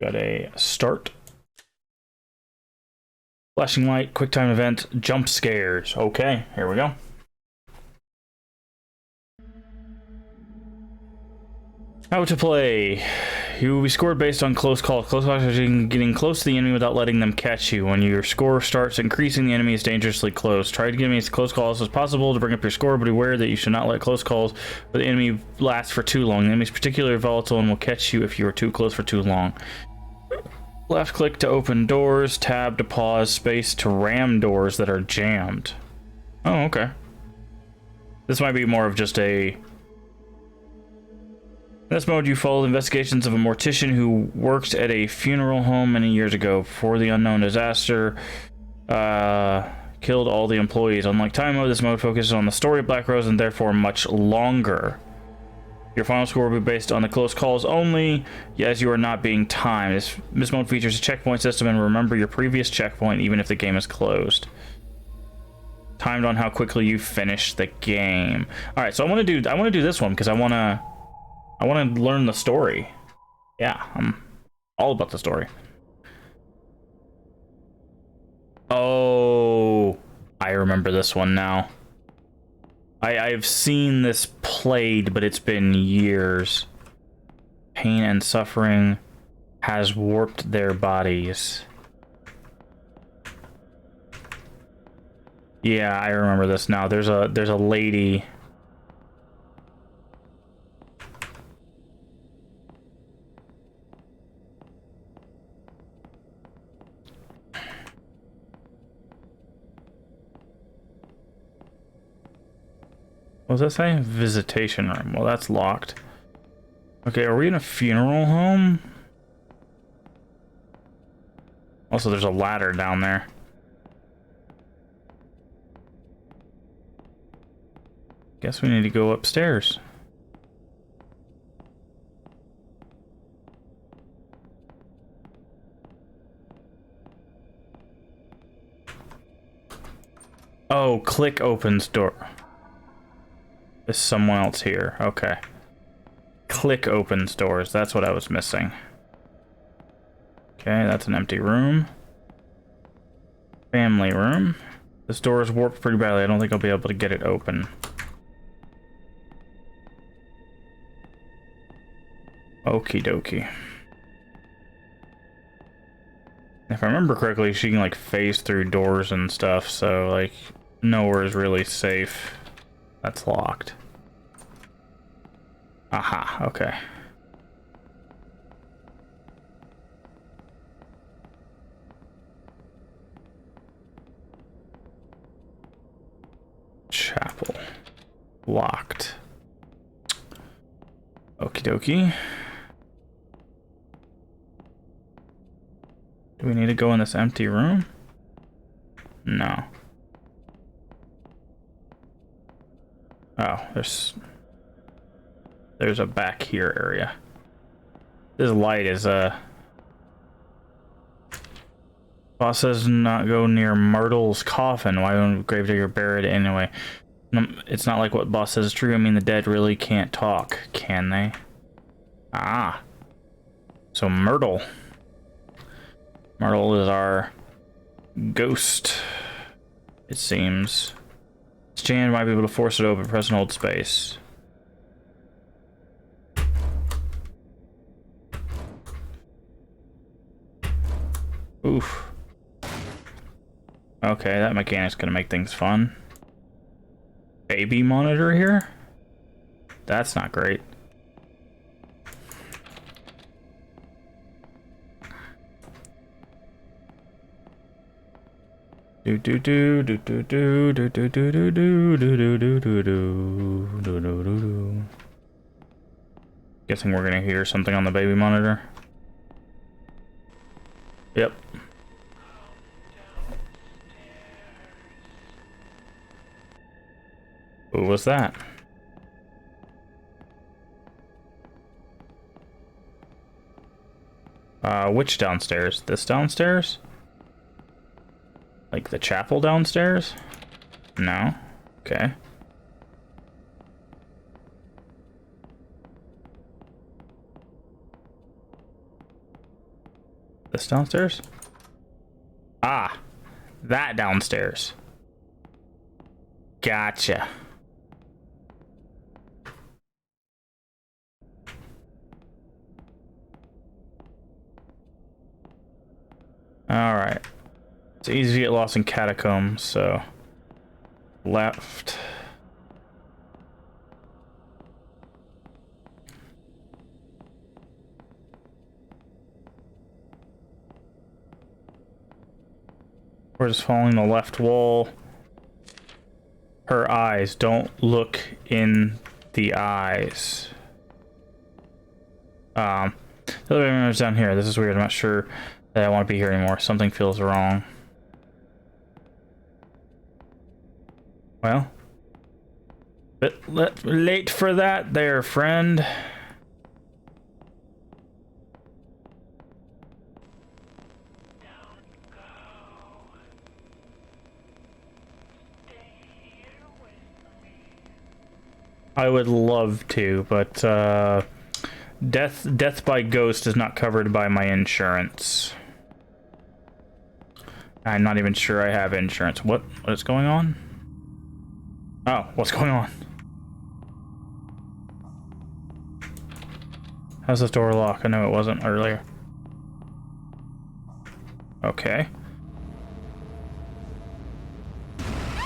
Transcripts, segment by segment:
Got a start. Flashing light, quick time event, jump scares. Okay, here we go. How to play. You will be scored based on close calls. Close calls are getting close to the enemy without letting them catch you. When your score starts increasing, the enemy is dangerously close. Try to get as close calls as possible to bring up your score, but beware that you should not let close calls with the enemy last for too long. The enemy is particularly volatile and will catch you if you are too close for too long. Left click to open doors, tab to pause, space to ram doors that are jammed. Oh, okay. This might be more of just a... In this mode, you follow the investigations of a mortician who worked at a funeral home many years ago before the unknown disaster killed all the employees. Unlike time mode, this mode focuses on the story of Black Rose and therefore much longer. Your final score will be based on the close calls only, as you are not being timed. This mode features a checkpoint system, and remember your previous checkpoint even if the game is closed. Timed on how quickly you finish the game. All right, so I want to do this one because I want to learn the story. Yeah, I'm all about the story. Oh, I remember this one now. I've seen this played, but it's been years. Pain and suffering has warped their bodies. Yeah, I remember this now. There's a lady. What does that say? Visitation room. Well, that's locked. Okay, are we in a funeral home? Also, there's a ladder down there. Guess we need to go upstairs. Oh, click opens door. There's someone else here. Okay. Click opens doors. That's what I was missing. Okay, that's an empty room. Family room. This door is warped pretty badly. I don't think I'll be able to get it open. Okie dokie. If I remember correctly, she can like phase through doors and stuff, so like nowhere is really safe. That's locked. Aha, okay. Chapel. Locked. Okie dokie. Do we need to go in this empty room? No. Oh, there's a back here area. This light is boss says not go near Myrtle's coffin. Why don't Gravedigger bury it anyway? It's not like what boss says is true. I mean, the dead really can't talk, can they? Ah. So Myrtle. Myrtle is our ghost, it seems. Stand might be able to force it open. Press and hold space. Oof. Okay, that mechanic's gonna make things fun. Baby monitor here? That's not great. Do do do do do do do do do do do do do do do do do do do. Guessing we're gonna hear something on the baby monitor. Yep. Who was that? Which downstairs? This downstairs? Like the chapel downstairs? No. Okay. This downstairs? Ah, that downstairs. Gotcha. Alright. It's easy to get lost in catacombs, so... Left. We're just following the left wall. Her eyes. Don't look in the eyes. The other room is down here. This is weird. I'm not sure that I want to be here anymore. Something feels wrong. Well. Bit late for that there, friend. I would love to, but death by ghost is not covered by my insurance. I'm not even sure I have insurance. What is going on? Oh, what's going on? How's this door lock? I know it wasn't earlier. Okay.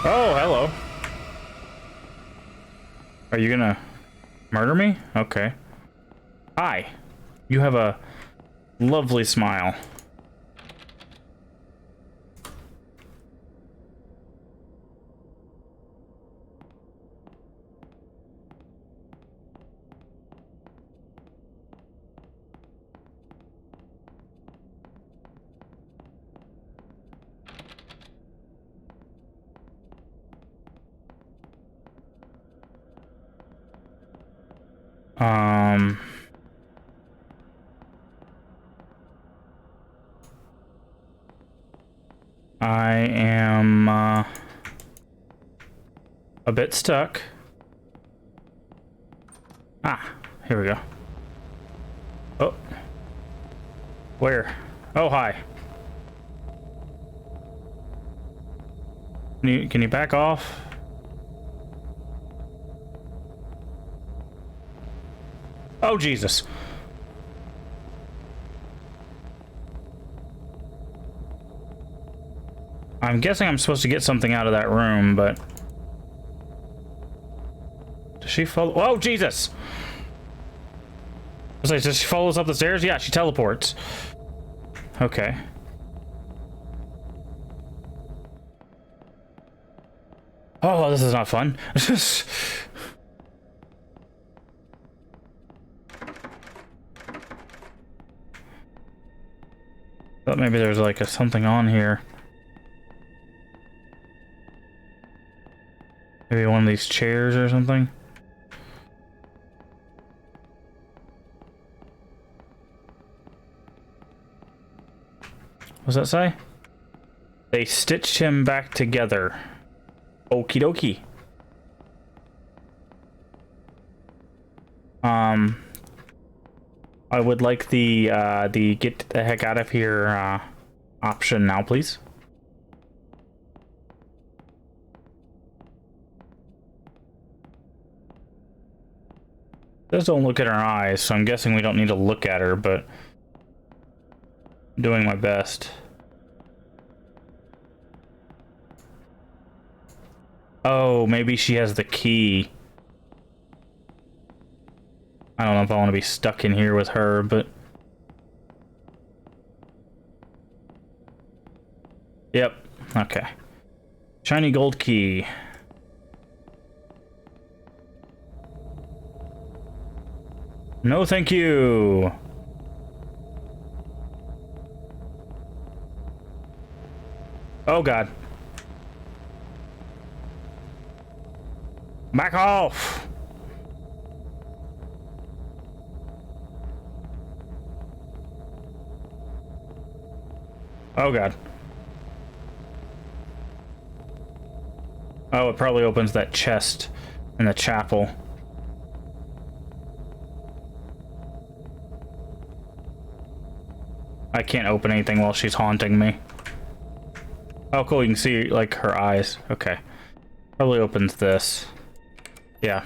Oh, hello. Are you gonna murder me? Okay. Hi. You have a lovely smile. I am a bit stuck. Ah, here we go. Oh. Where? Oh, hi. Can you back off? Oh, Jesus. I'm guessing I'm supposed to get something out of that room, but... Does she follow? Oh, Jesus! I was like, does she follow us up the stairs? Yeah, she teleports. Okay. Oh, this is not fun. Thought maybe there's like something on here. Maybe one of these chairs or something. What's that say? They stitched him back together. Okie dokie. I would like the get the heck out of here option now, please. Just don't look at her eyes, so I'm guessing we don't need to look at her, but I'm doing my best. Oh, maybe she has the key. I don't know if I want to be stuck in here with her, but... Yep, okay. Shiny gold key. No, thank you. Oh, God. Back off. Oh, God. Oh, it probably opens that chest in the chapel. I can't open anything while she's haunting me. Oh, cool. You can see, like, her eyes. Okay. Probably opens this. Yeah.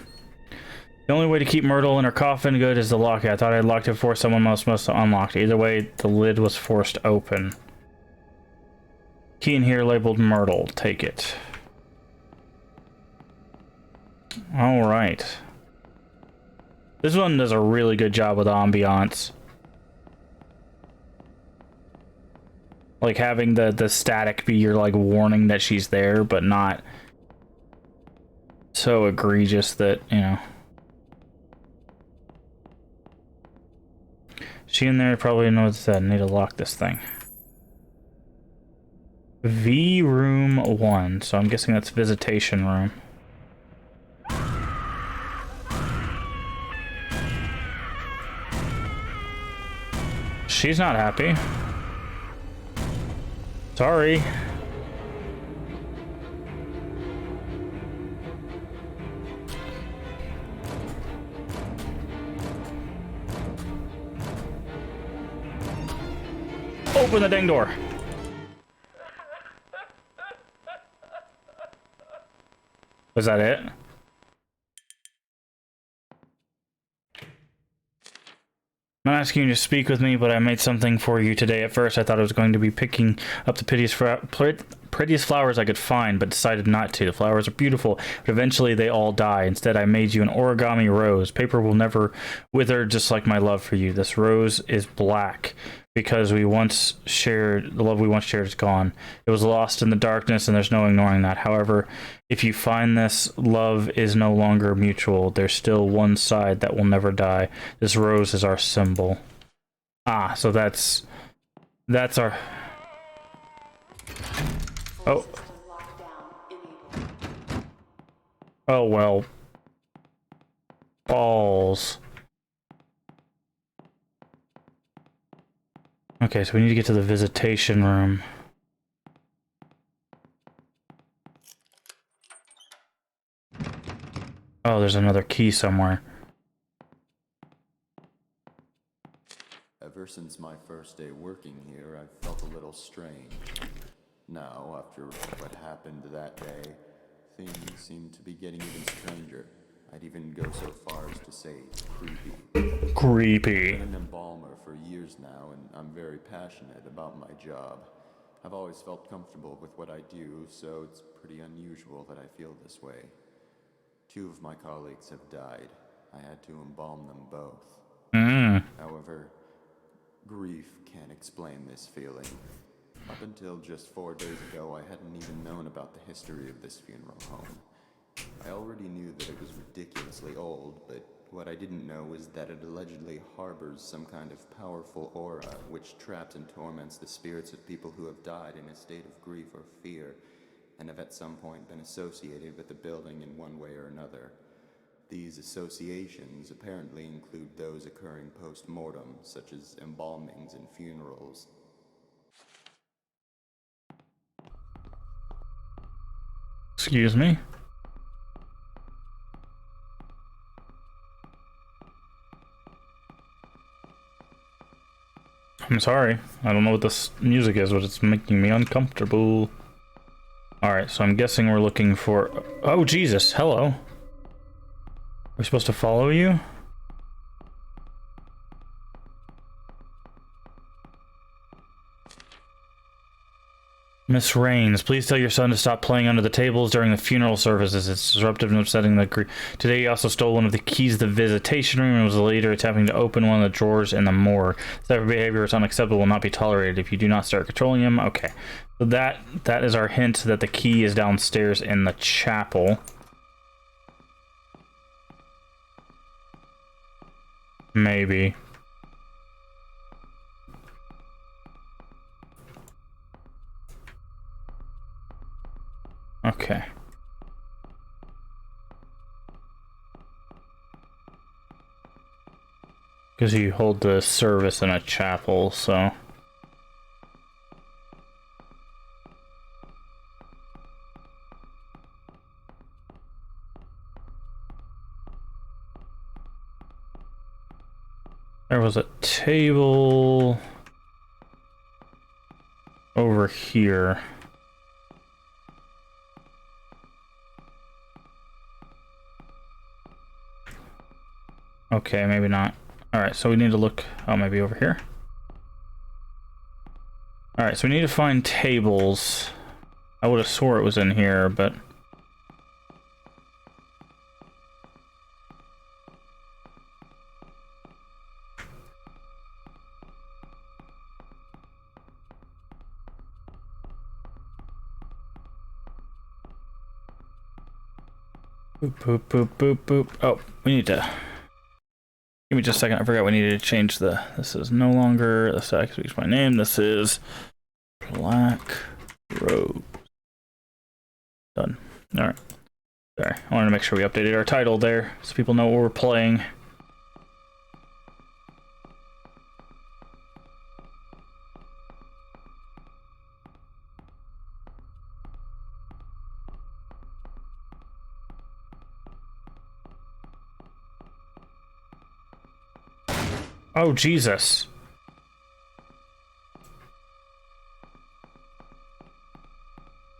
The only way to keep Myrtle in her coffin good is to lock it. I thought I locked it before someone else must have unlocked it. Either way, the lid was forced open. Key in here labeled Myrtle. Take it. Alright. This one does a really good job with ambiance. Like having the static be your like warning that she's there, but not so egregious that, you know. She in there probably knows that. I need to lock this thing. V room 1, so I'm guessing that's visitation room. She's not happy. Sorry. Open the dang door. Was that it? I'm not asking you to speak with me, but I made something for you today. At first, I thought I was going to be picking up the prettiest flowers I could find, but decided not to. The flowers are beautiful, but eventually they all die. Instead, I made you an origami rose. Paper will never wither, just like my love for you. This rose is black because the love we once shared is gone. It was lost in the darkness, and there's no ignoring that. However, if you find this, love is no longer mutual. There's still one side that will never die. This rose is our symbol. Ah, so that's our... Oh. Oh, well. Balls. Okay, so we need to get to the visitation room. Oh, there's another key somewhere. Ever since my first day working here, I've felt a little strange. Now, after what happened that day, things seem to be getting even stranger. I'd even go so far as to say creepy. Creepy. I've been an embalmer for years now, and I'm very passionate about my job. I've always felt comfortable with what I do, so it's pretty unusual that I feel this way. 2 of my colleagues have died. I had to embalm them both. However, grief can't explain this feeling. Up until just 4 days ago, I hadn't even known about the history of this funeral home. I already knew that it was ridiculously old, but what I didn't know was that it allegedly harbors some kind of powerful aura which traps and torments the spirits of people who have died in a state of grief or fear, and have at some point been associated with the building in one way or another. These associations apparently include those occurring post-mortem, such as embalmings and funerals. Excuse me? I'm sorry. I don't know what this music is, but it's making me uncomfortable. Alright, so I'm guessing we're looking for... Oh, Jesus! Hello! We're supposed to follow you? Miss Raines, please tell your son to stop playing under the tables during the funeral services. It's disruptive and upsetting. Today he also stole one of the keys to the visitation room and was later attempting to open one of the drawers in the morgue. This type of behavior is unacceptable and will not be tolerated. If you do not start controlling him, okay. So that is our hint that the key is downstairs in the chapel. Maybe. Okay. Because you hold the service in a chapel, so... There was a table... over here. Okay, maybe not. Alright, so we need to look... Oh, maybe over here? Alright, so we need to find tables. I would have swore it was in here, but... Boop, boop, boop, boop, boop. Oh, we need to... Give me just a second. I forgot we needed to change the... This is no longer the stack speaks my name. This is Black Rose. Done. Alright. Sorry. I wanted to make sure we updated our title there so people know what we're playing. Oh, Jesus.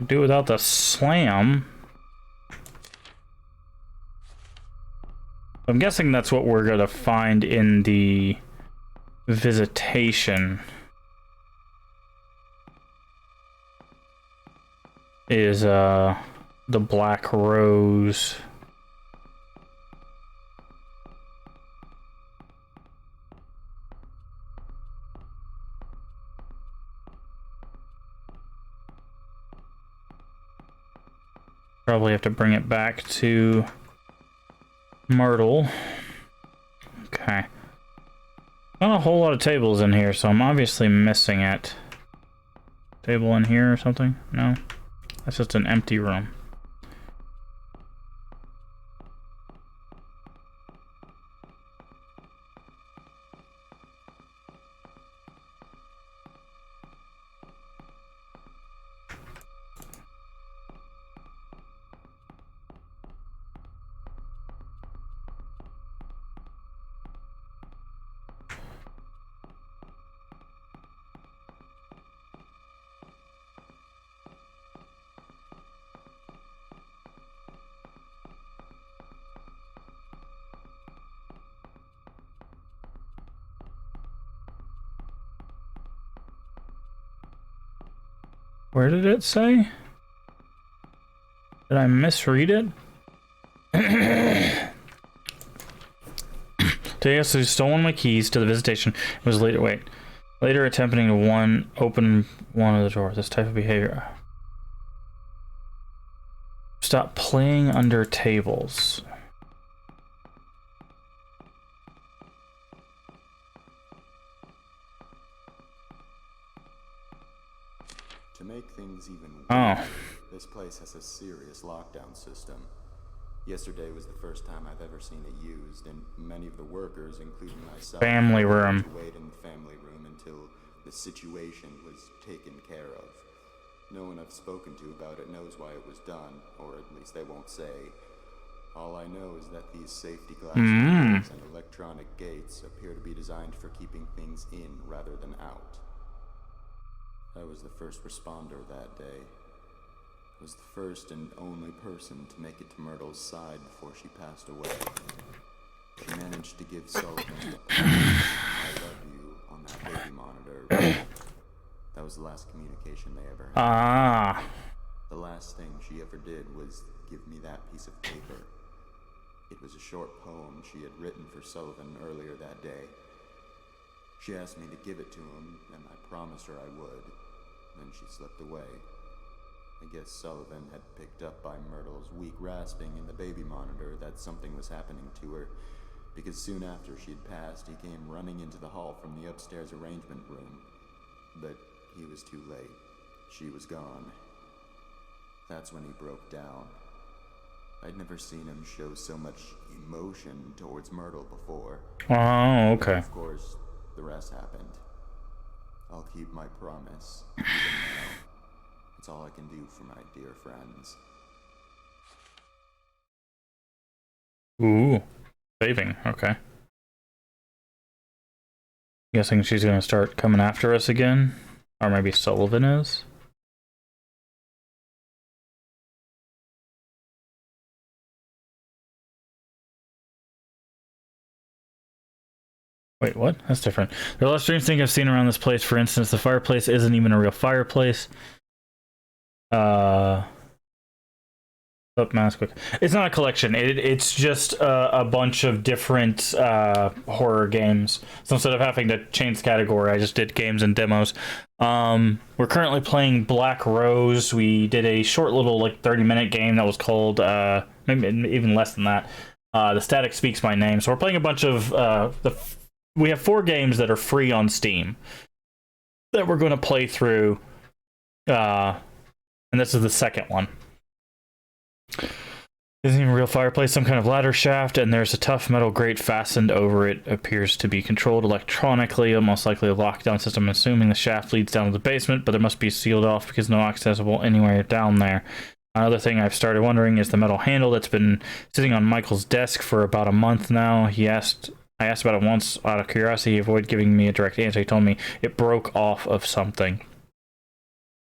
Do without the slam. I'm guessing that's what we're gonna find in the visitation. Is, the Black Rose. Probably have to bring it back to Myrtle. Okay. Not a whole lot of tables in here, so I'm obviously missing it. Table in here or something? No? That's just an empty room. Where did it say? Did I misread it? Today, so he stolen my keys to the visitation. It was later. Wait. Later attempting to open one of the doors. This type of behavior. Stop playing under tables. To make things even Oh. this place has a serious lockdown system. Yesterday was the first time I've ever seen it used, and many of the workers, including myself, Family room. had to wait in the family room until the situation was taken care of. No one I've spoken to about it knows why it was done, or at least they won't say. All I know is that these safety glass doors and electronic gates appear to be designed for keeping things in rather than out. I was the first responder that day. I was the first and only person to make it to Myrtle's side before she passed away. She managed to give Sullivan the "I love you" on that baby monitor. That was the last communication they ever had. Ah. The last thing she ever did was give me that piece of paper. It was a short poem she had written for Sullivan earlier that day. She asked me to give it to him, and I promised her I would. Then she slipped away. I guess Sullivan had picked up by Myrtle's weak rasping in the baby monitor that something was happening to her, because soon after she had passed, he came running into the hall from the upstairs arrangement room. But he was too late. She was gone. That's when he broke down. I'd never seen him show so much emotion towards Myrtle before. Oh, okay. Of course, the rest happened. I'll keep my promise. Even now. It's all I can do for my dear friends. Ooh. Saving. Okay. Guessing she's gonna start coming after us again. Or maybe Sullivan is? Wait, what? That's different. There are a lot of strange things I've seen around this place. For instance, the fireplace isn't even a real fireplace. It's not a collection. It's just a bunch of different horror games. So instead of having to change the category, I just did games and demos. We're currently playing Black Rose. We did a short little 30-minute game that was called maybe even less than that. The Static Speaks My Name. So we're playing a bunch of we have 4 games that are free on Steam that we're going to play through, and this is the second one. Isn't even a real fireplace, some kind of ladder shaft, and there's a tough metal grate fastened over it. Appears to be controlled electronically, most likely a lockdown system. Assuming the shaft leads down to the basement, but it must be sealed off because no accessible anywhere down there. Another thing I've started wondering is the metal handle that's been sitting on Michael's desk for about a month now. I asked about it once out of curiosity. He avoided giving me a direct answer. He told me it broke off of something.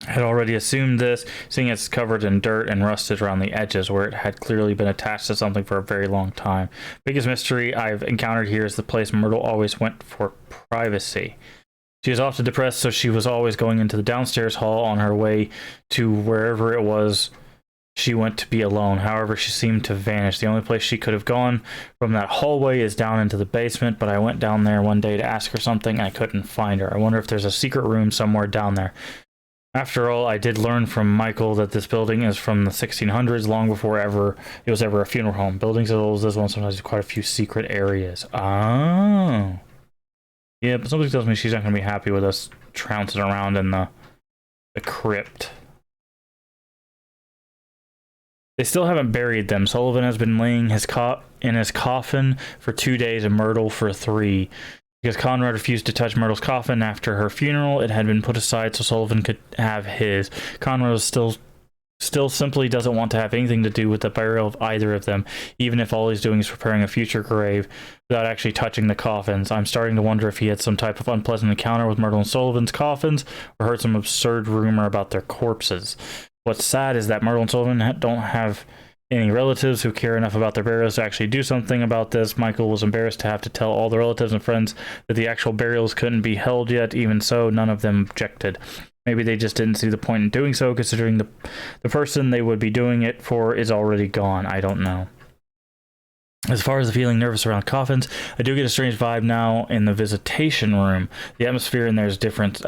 I had already assumed this, seeing it's covered in dirt and rusted around the edges where it had clearly been attached to something for a very long time. Biggest mystery I've encountered here is the place Myrtle always went for privacy. She was often depressed, so she was always going into the downstairs hall on her way to wherever it was she went to be alone. However, she seemed to vanish. The only place she could have gone from that hallway is down into the basement, but I went down there one day to ask her something and I couldn't find her. I wonder if there's a secret room somewhere down there. After all, I did learn from Michael that this building is from the 1600s, long before it was ever a funeral home. Buildings as old as this one sometimes have quite a few secret areas. Oh. Yeah, but somebody tells me she's not going to be happy with us trouncing around in the crypt. They still haven't buried them. Sullivan has been laying in his coffin for 2 days and Myrtle for 3. Because Conrad refused to touch Myrtle's coffin after her funeral, it had been put aside so Sullivan could have his. Conrad still simply doesn't want to have anything to do with the burial of either of them, even if all he's doing is preparing a future grave without actually touching the coffins. I'm starting to wonder if he had some type of unpleasant encounter with Myrtle and Sullivan's coffins, or heard some absurd rumor about their corpses. What's sad is that Myrtle and Sullivan don't have any relatives who care enough about their burials to actually do something about this. Michael was embarrassed to have to tell all the relatives and friends that the actual burials couldn't be held yet. Even so, none of them objected. Maybe they just didn't see the point in doing so, considering the person they would be doing it for is already gone. I don't know. As far as the feeling nervous around coffins, I do get a strange vibe now in the visitation room. The atmosphere in there is different.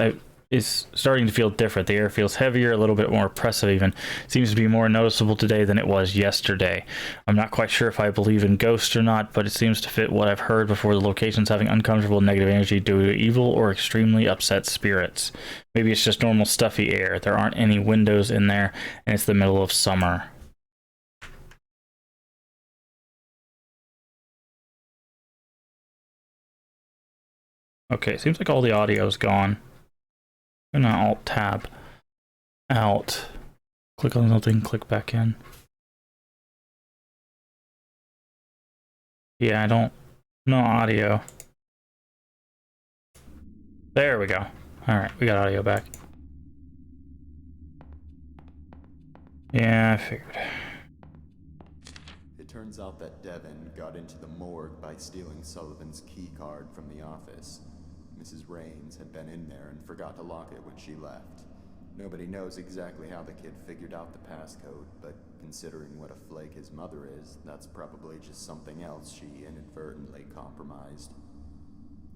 Is starting to feel different. The air feels heavier, a little bit more oppressive even. Seems to be more noticeable today than it was yesterday. I'm not quite sure if I believe in ghosts or not, but it seems to fit what I've heard before. The location's having uncomfortable negative energy due to evil or extremely upset spirits. Maybe it's just normal stuffy air. There aren't any windows in there, and it's the middle of summer. Okay, seems like all the audio's gone. I'm gonna Alt-Tab out. Click on something, click back in. Yeah, I don't... No audio. There we go. Alright, we got audio back. Yeah, I figured. It turns out that Devin got into the morgue by stealing Sullivan's key card from the office. Mrs. Raines had been in there and forgot to lock it when she left. Nobody knows exactly how the kid figured out the passcode, but considering what a flake his mother is, that's probably just something else she inadvertently compromised.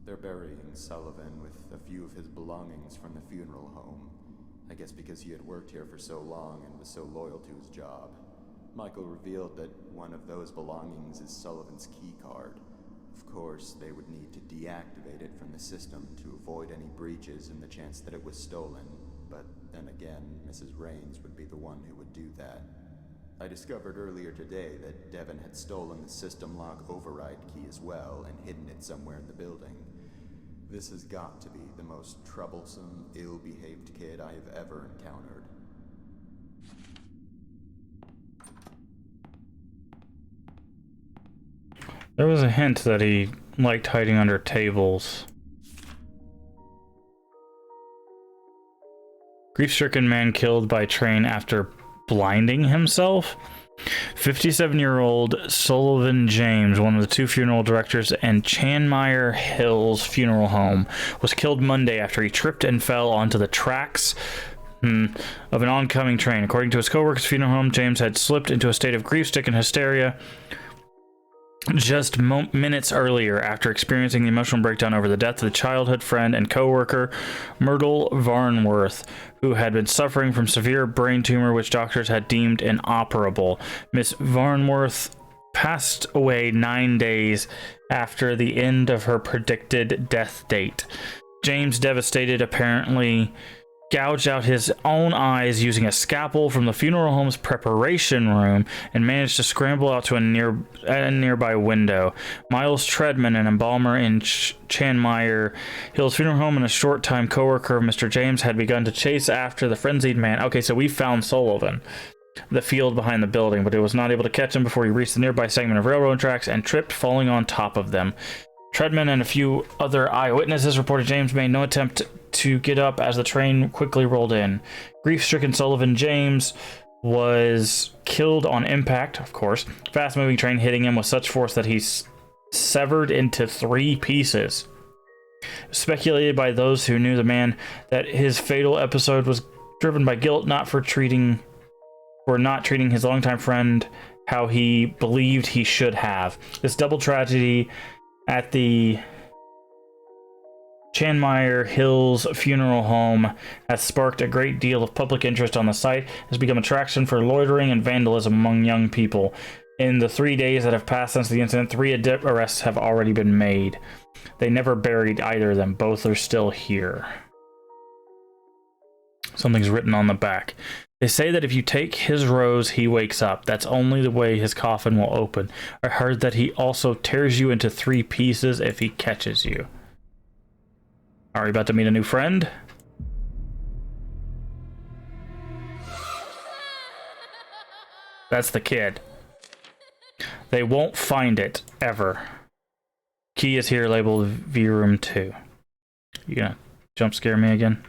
They're burying Sullivan with a few of his belongings from the funeral home. I guess because he had worked here for so long and was so loyal to his job. Michael revealed that one of those belongings is Sullivan's key card. Of course, they would need to deactivate it from the system to avoid any breaches and the chance that it was stolen. But then again, Mrs. Raines would be the one who would do that. I discovered earlier today that Devin had stolen the system lock override key as well and hidden it somewhere in the building. This has got to be the most troublesome, ill-behaved kid I have ever encountered. There was a hint that he liked hiding under tables. Grief-stricken man killed by train after blinding himself. 57-year-old Sullivan James, one of the two funeral directors in Chanmire Hills Funeral Home, was killed Monday after he tripped and fell onto the tracks of an oncoming train. According to his co-workers' funeral home, James had slipped into a state of grief-stricken hysteria just minutes earlier after experiencing the emotional breakdown over the death of the childhood friend and co-worker Myrtle Varnworth, who had been suffering from severe brain tumor which doctors had deemed inoperable. Miss Varnworth passed away 9 days after the end of her predicted death date. James, devastated, apparently gouged out his own eyes using a scalpel from the funeral home's preparation room and managed to scramble out to a nearby window. Miles Treadman, an embalmer in Chanmire Hills Funeral Home and a short-time co-worker of Mr. James, had begun to chase after the frenzied man. Okay, so we found Sullivan, the field behind the building, but it was not able to catch him before he reached the nearby segment of railroad tracks and tripped, falling on top of them. Treadman and a few other eyewitnesses reported James made no attempt to get up as the train quickly rolled in. Grief-stricken Sullivan James was killed on impact, of course. Fast-moving train hitting him with such force that he severed into 3 pieces. Speculated by those who knew the man that his fatal episode was driven by guilt, not treating his longtime friend how he believed he should have. This double tragedy at the Chanmire Hills Funeral Home has sparked a great deal of public interest on the site, has become attraction for loitering and vandalism among young people. In the 3 days that have passed since the incident, 3 arrests have already been made. They never buried either of them. Both are still here. Something's written on the back. They say that if you take his rose, he wakes up. That's only the way his coffin will open. I heard that he also tears you into 3 pieces if he catches you. Are you about to meet a new friend? That's the kid. They won't find it, ever. Key is here, labeled V Room 2. You gonna jump scare me again?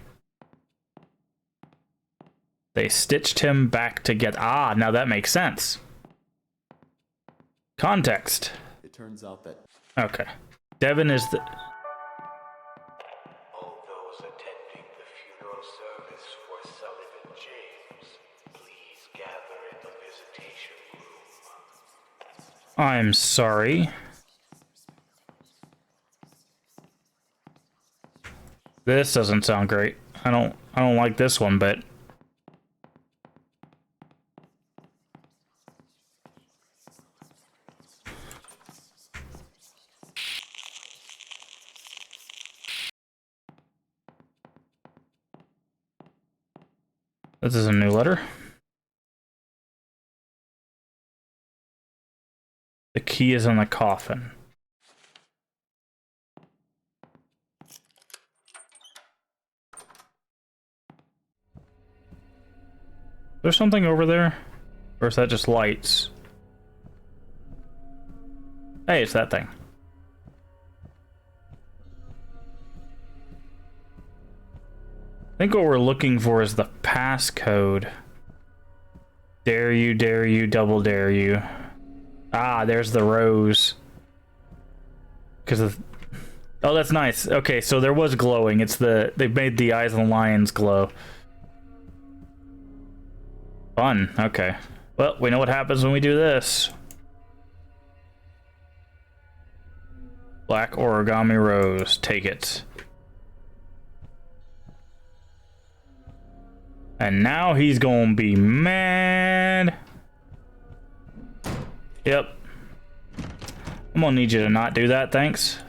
They stitched him back together. Ah, now that makes sense. Context. It turns out that... Okay. Devin is the... All those attending the funeral service for Sullivan James, please gather in the visitation room. I'm sorry. This doesn't sound great. I don't like this one, but... This is a new letter. The key is in the coffin. There's something over there? Or is that just lights? Hey, it's that thing. I think what we're looking for is the passcode. Dare you, double dare you. Ah, there's the rose. Because of... Oh, that's nice. Okay, so there was glowing. It's the... They made the eyes of the lions glow. Fun. Okay. Well, we know what happens when we do this. Black origami rose. Take it. And now he's gonna be mad. Yep. I'm gonna need you to not do that, thanks.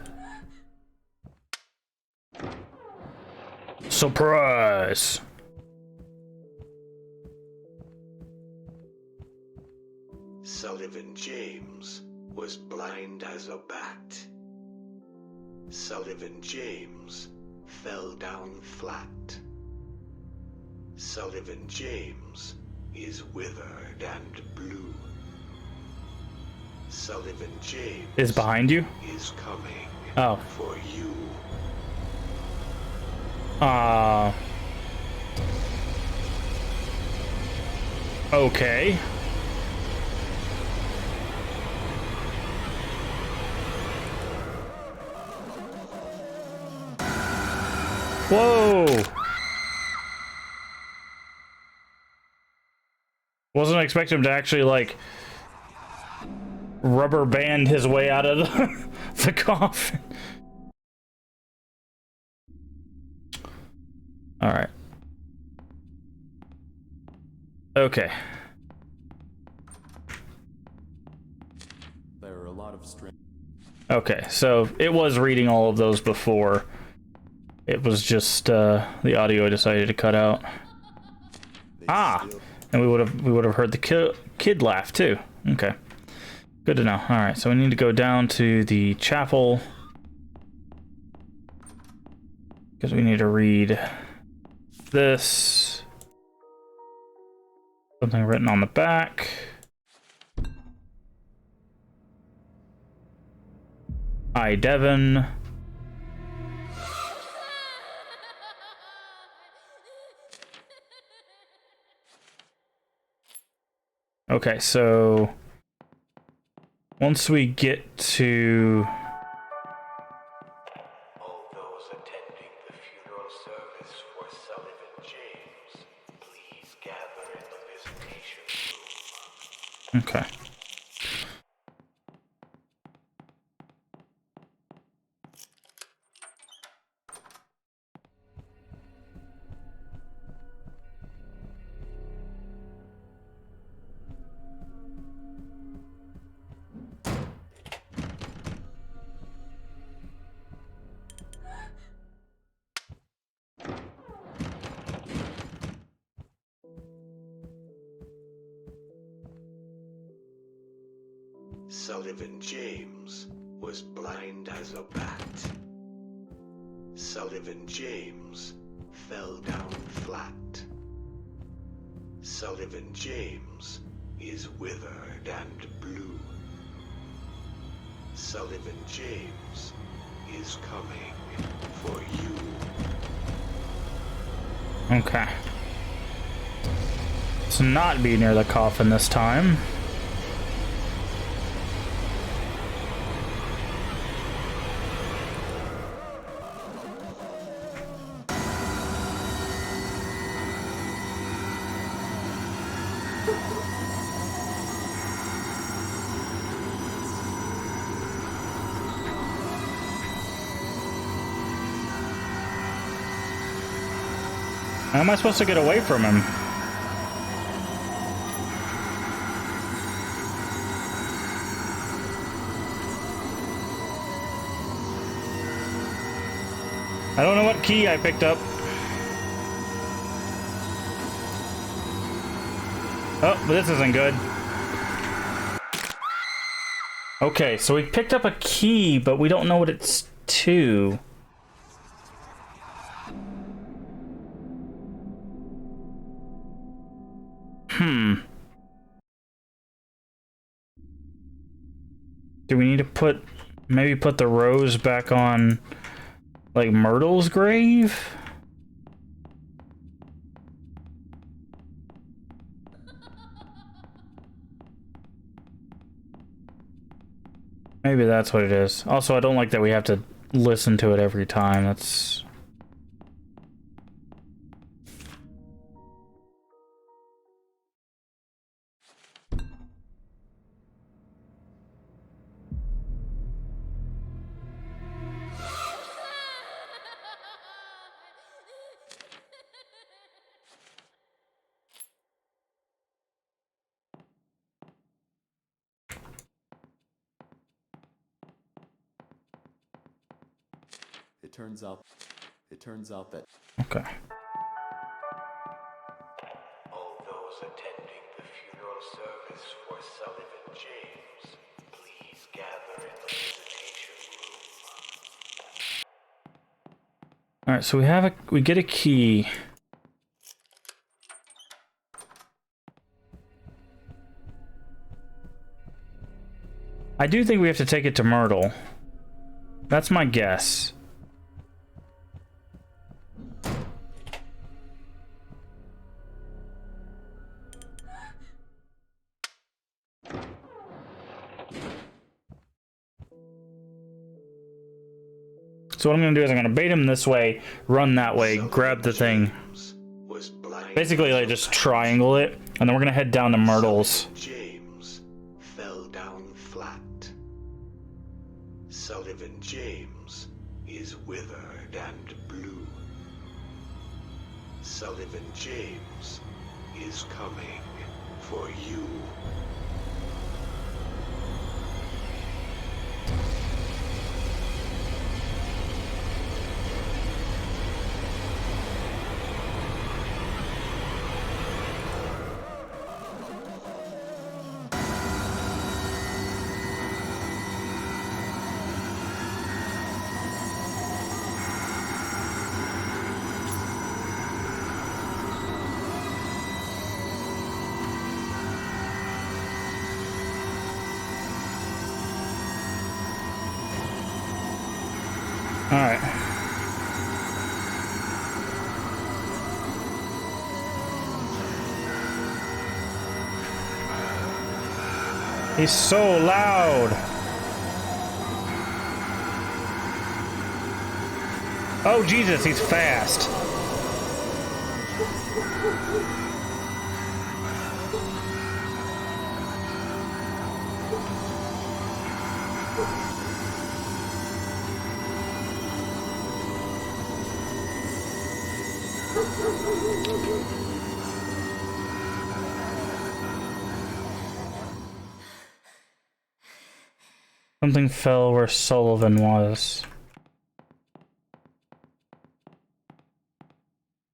Surprise! Sullivan James was blind as a bat. Sullivan James fell down flat. Sullivan James is withered and blue. Sullivan James Is behind you? is coming for you. Okay. Whoa! Wasn't expecting him to actually, like, rubber band his way out of the coffin. Alright. Okay. There are a lot of strange. Okay, so it was reading all of those before. It was just the audio I decided to cut out. Ah, and we would have heard the kid laugh too. Okay, good to know. All right, so we need to go down to the chapel because we need to read this. Something written on the back. Hi, Devon. Okay, so once we get to All those attending the funeral service for Sullivan James, please gather in the visitation room. okay. Sullivan James was blind as a bat. Sullivan James fell down flat. Sullivan James is withered and blue. Sullivan James is coming for you. Okay. Let's not be near the coffin this time. How am I supposed to get away from him? I don't know what key I picked up. Oh, but this isn't good. Okay, so we picked up a key, but we don't know what it's to. Do we need to maybe put the rose back on, like, Myrtle's grave? Maybe that's what it is. Also, I don't like that we have to listen to it every time. That's... It turns out that Okay. All those attending the funeral service for Sullivan James, please gather in the visitation room. Alright, so we get a key. I do think we have to take it to Myrtle. That's my guess. So what I'm gonna do is I'm gonna bait him this way, run that way, grab the thing. Basically, like, just triangle it, and then we're gonna head down to Myrtle's. James fell down flat. Sullivan James is withered and blue. Sullivan James is coming for you. Alright. He's so loud. Oh, Jesus, he's fast. Something fell where Sullivan was.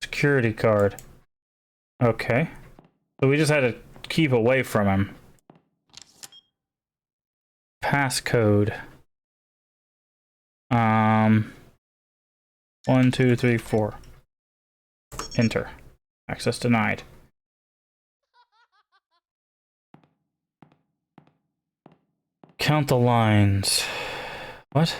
Security card. Okay. So we just had to keep away from him. Passcode. 1, 2, 3, 4. Enter. Access denied. Count the lines. What?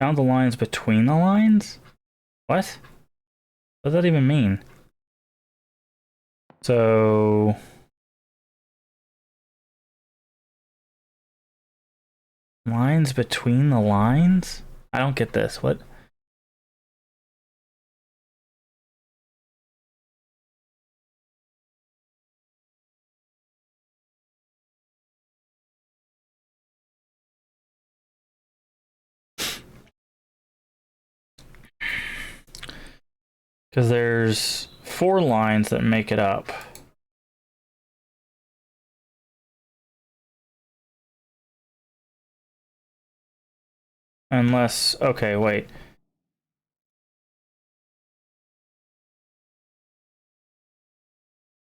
Count the lines between the lines? What? What does that even mean? So... lines between the lines? I don't get this. What? Because there's 4 lines that make it up. Unless, okay, wait.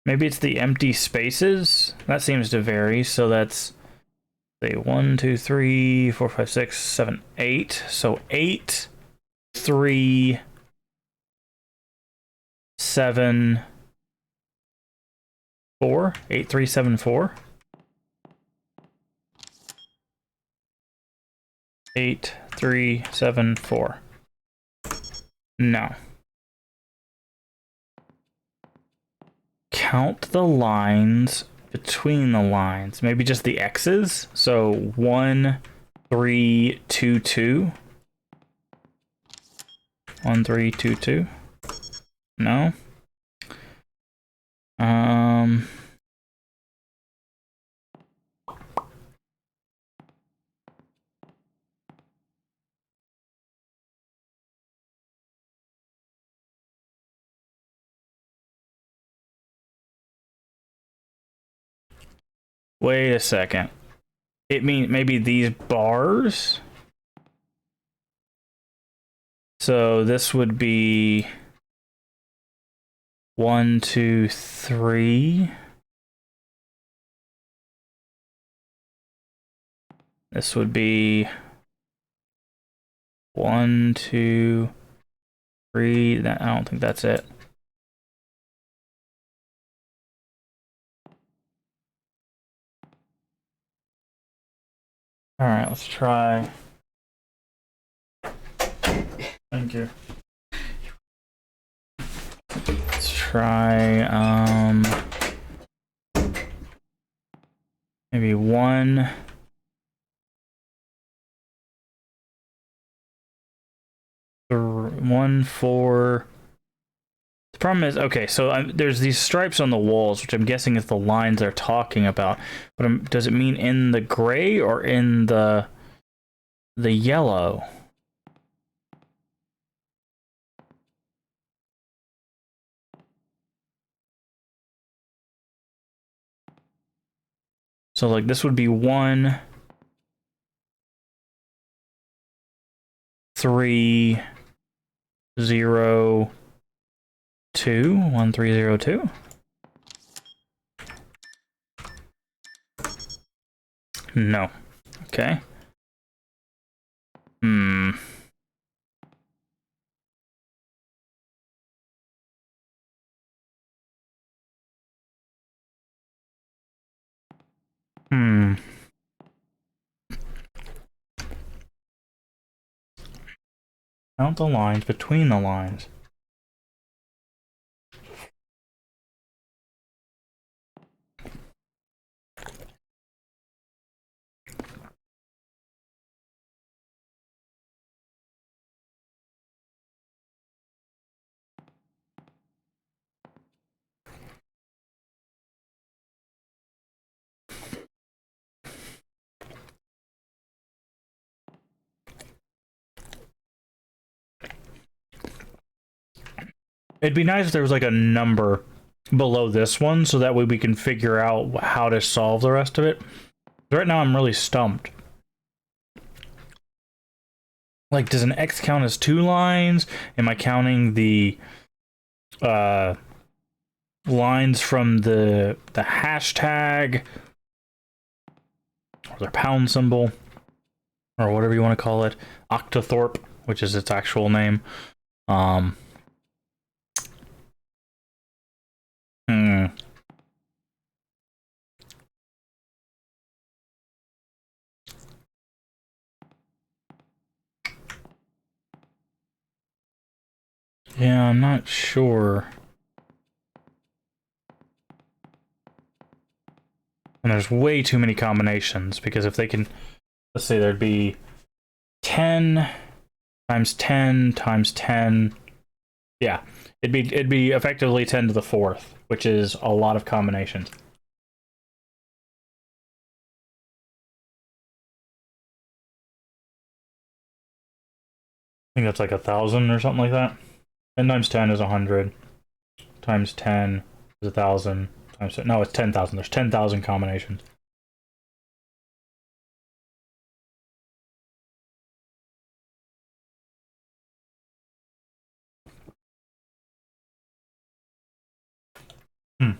Maybe it's the empty spaces? That seems to vary, so that's, say, 1, 2, 3, 4, 5, 6, 7, 8. So 8, 3, 7, 4. 8, 3, 7, 4. 8, 3, 7, 4. No. Count the lines between the lines. Maybe just the X's. So 1, 3, 2, 2. 1, 3, 2, 2. No. Wait a second. It means maybe these bars. So this would be 1, 2, 3. This would be 1, 2, 3. That, I don't think that's it. All right, let's try. Thank you. Let's try, Maybe 1, 1, 4. The problem is, okay, so there's these stripes on the walls, which I'm guessing is the lines they're talking about. But does it mean in the gray or in the yellow? So like this would be 1, 3, 0, 2, 1, 3, 0, 2. No. Okay. Hmm. Hmm. Count the lines between the lines. It'd be nice if there was like a number below this one, so that way we can figure out how to solve the rest of it. Right now I'm really stumped. Like, does an X count as 2 lines? Am I counting the lines from the hashtag or the pound symbol or whatever you want to call it? Octothorpe, which is its actual name. Hmm. Yeah, I'm not sure. And there's way too many combinations, because if they can, let's say there'd be 10 times 10 times 10. Yeah, it'd be effectively 10 to the 4th, which is a lot of combinations. I think that's like 1,000 or something like that. 10 times 10 is 100. Times 10 is 1,000. Times 10, no, it's 10,000. There's 10,000 combinations. Hmm.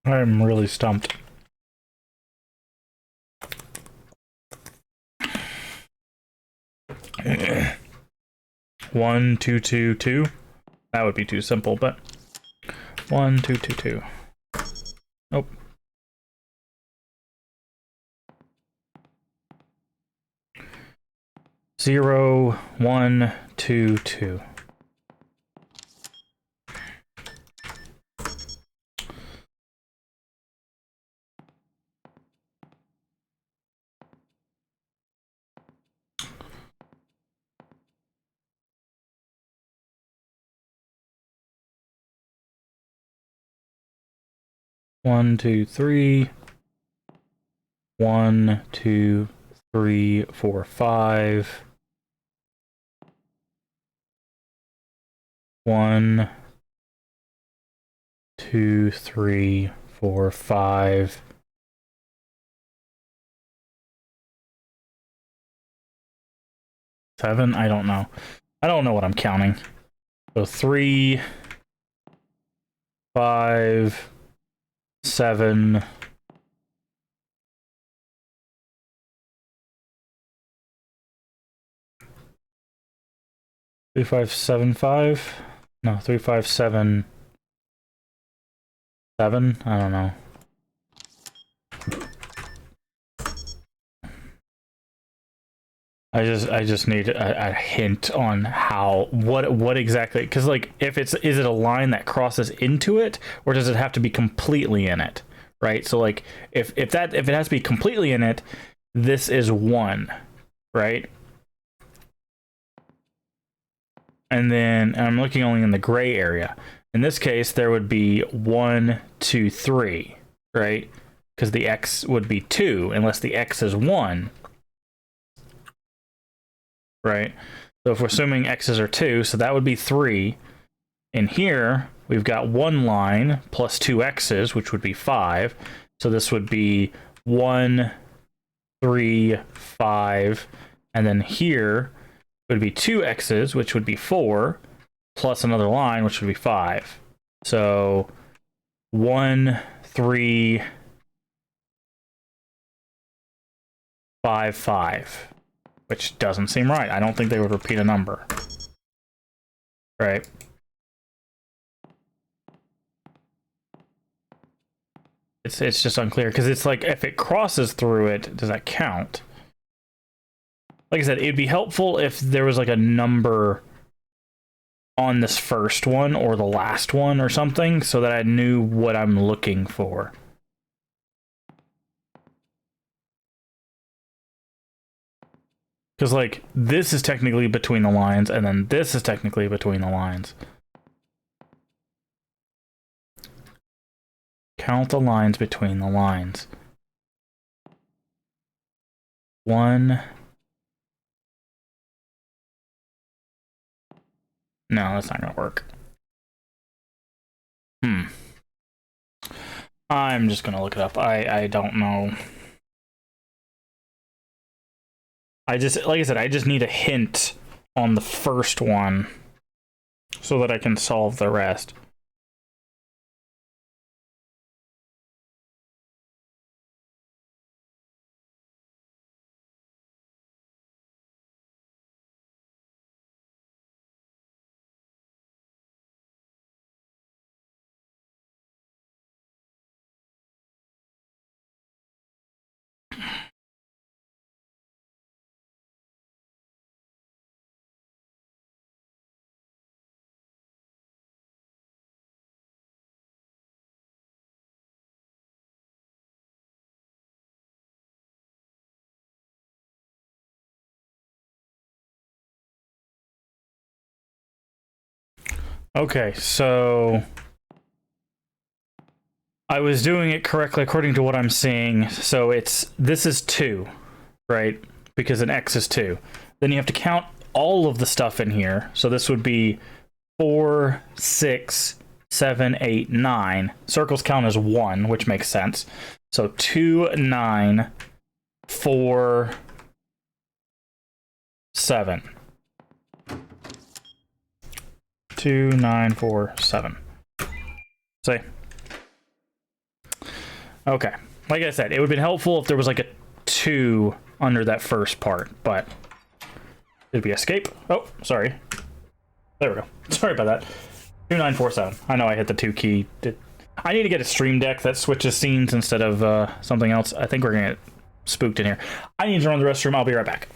I'm really stumped. One, two, two, two. That would be too simple, but 1, 2, 2, 2. Nope. Zero, 1, 2, 2. One, two, three. 1, 2, 3, 4, 5. 1, 2, 3, 4, 5. 7? I don't know. I don't know what I'm counting. So 3, 5, 7. 3, 5, 7, 5? No, 3, 5, 7, 7? I don't know. I just need a hint on how what exactly, because like if it's, is it a line that crosses into it, or does it have to be completely in it, right? So like if it has to be completely in it, this is 1, right? And then I'm looking only in the gray area. In this case, there would be 1, 2, 3, right? Because the x would be 2 unless the x is 1, right? So if we're assuming x's are 2, so that would be 3. In here, we've got 1 line plus 2 x's, which would be 5. So this would be 1, 3, 5. And then here would be 2 x's, which would be 4, plus another line, which would be 5. So 1, 3, 5, 5, which doesn't seem right. I don't think they would repeat a number, right? It's just unclear, because it's like if it crosses through it, does that count? Like I said, it'd be helpful if there was like a number on this first one or the last one or something, so that I knew what I'm looking for. Because like this is technically between the lines, and then this is technically between the lines. Count the lines between the lines. 1. No, that's not gonna work. I'm just gonna look it up. I don't know. I just, like I said, I just need a hint on the first one so that I can solve the rest. Okay, so I was doing it correctly according to what I'm seeing. So this is 2, right? Because an x is 2. Then you have to count all of the stuff in here. So this would be 4, 6, 7, 8, 9. Circles count as 1, which makes sense. So 2, 9, 4, 7. 2, 9, 4, 7. Say. Okay. Like I said, it would have been helpful if there was like a 2 under that first part, but did we escape? Oh, sorry. There we go. Sorry about that. 2947. I know I hit the 2 key. I need to get a stream deck that switches scenes instead of something else. I think we're gonna get spooked in here. I need to run the restroom. I'll be right back.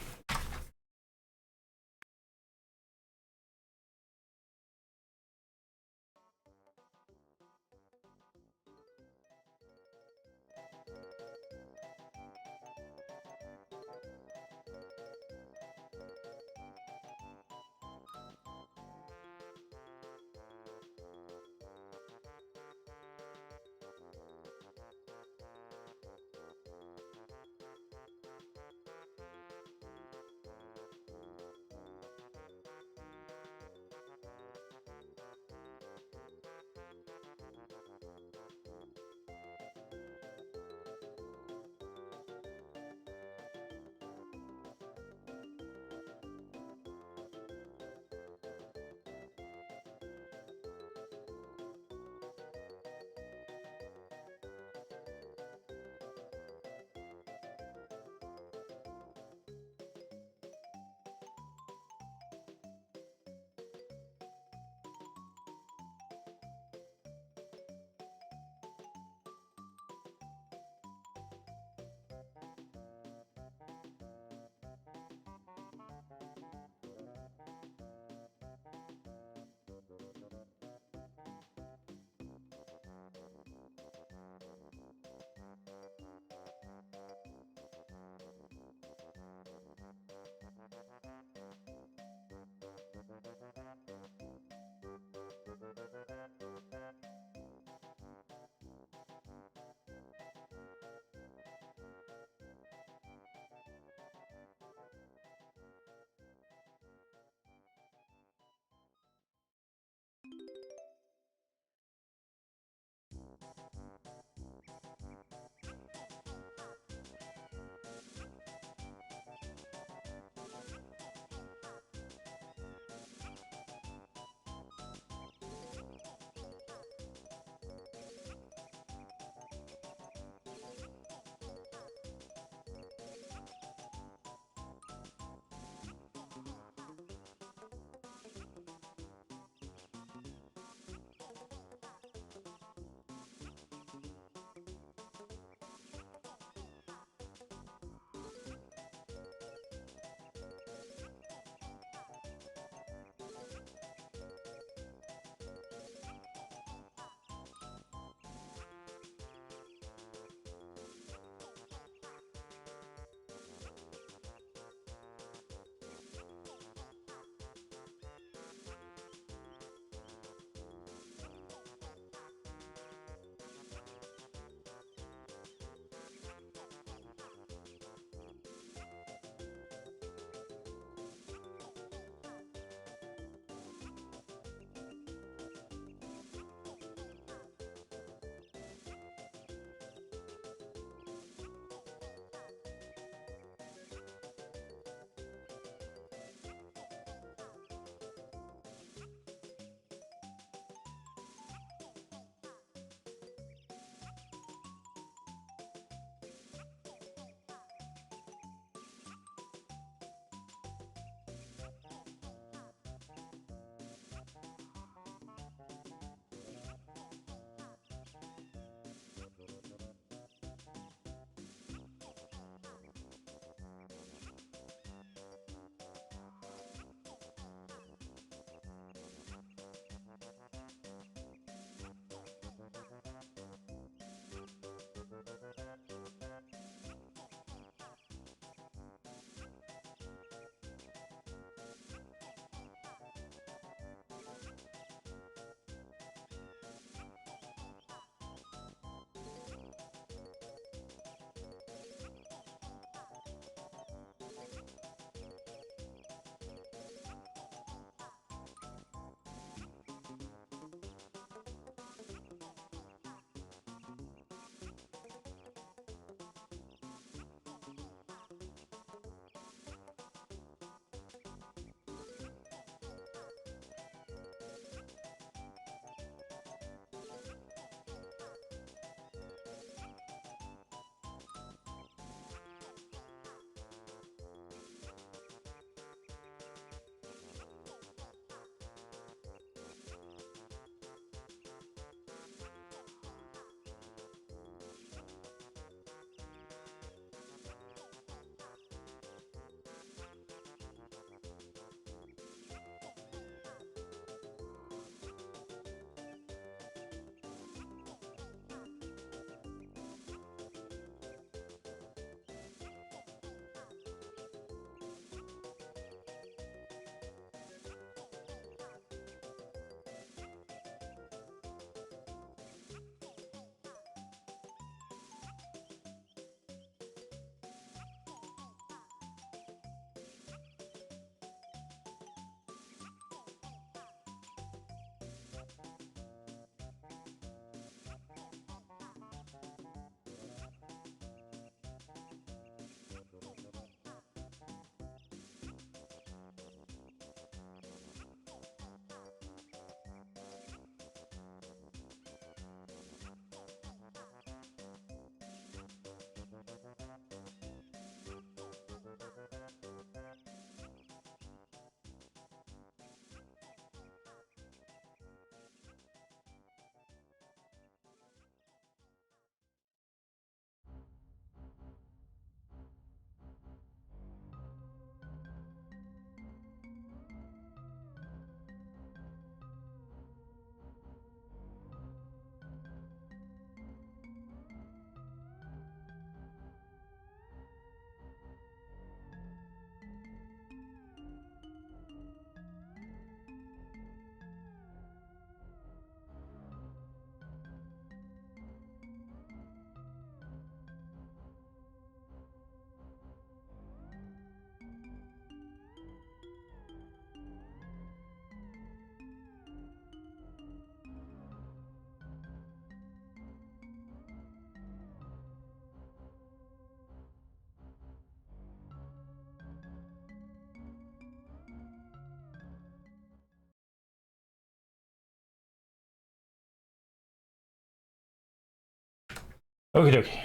Okie dokie.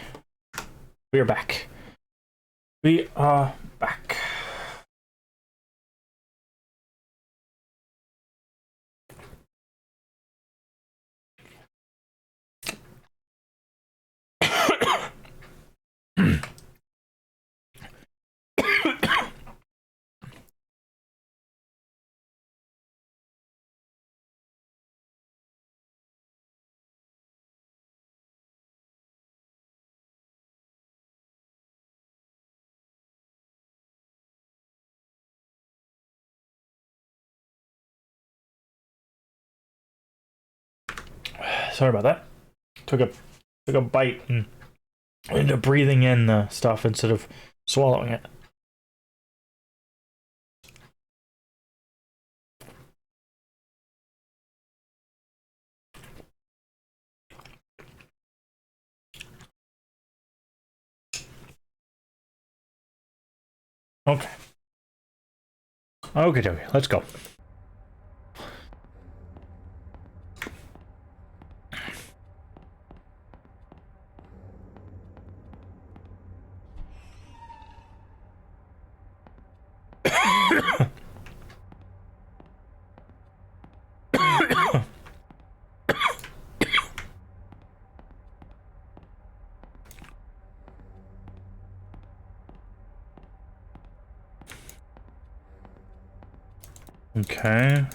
We are back. We are back. Sorry about that. Took a bite and ended up breathing in the stuff instead of swallowing it. Okay. Okay, let's go. Okay.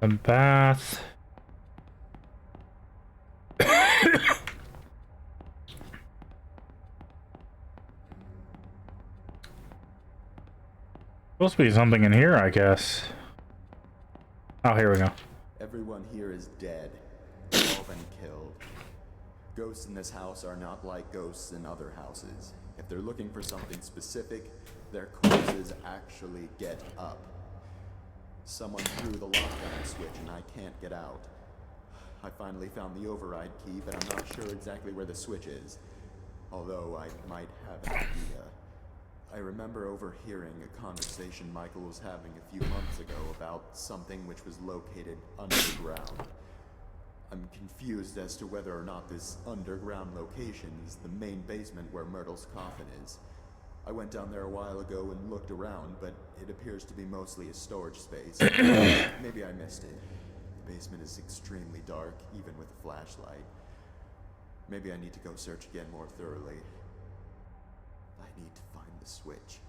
A bath. Supposed to be something in here, I guess. Oh, here we go. Everyone here is dead. They've all been killed. Ghosts in this house are not like ghosts in other houses. If they're looking for something specific, their corpses actually get up. Someone threw the lockdown switch and I can't get out. I finally found the override key, but I'm not sure exactly where the switch is. Although I might have an idea. I remember overhearing a conversation Michael was having a few months ago about something which was located underground. I'm confused as to whether or not this underground location is the main basement where Myrtle's coffin is. I went down there a while ago and looked around, but it appears to be mostly a storage space. Maybe I missed it. The basement is extremely dark, even with a flashlight. Maybe I need to go search again more thoroughly. I need to find the switch.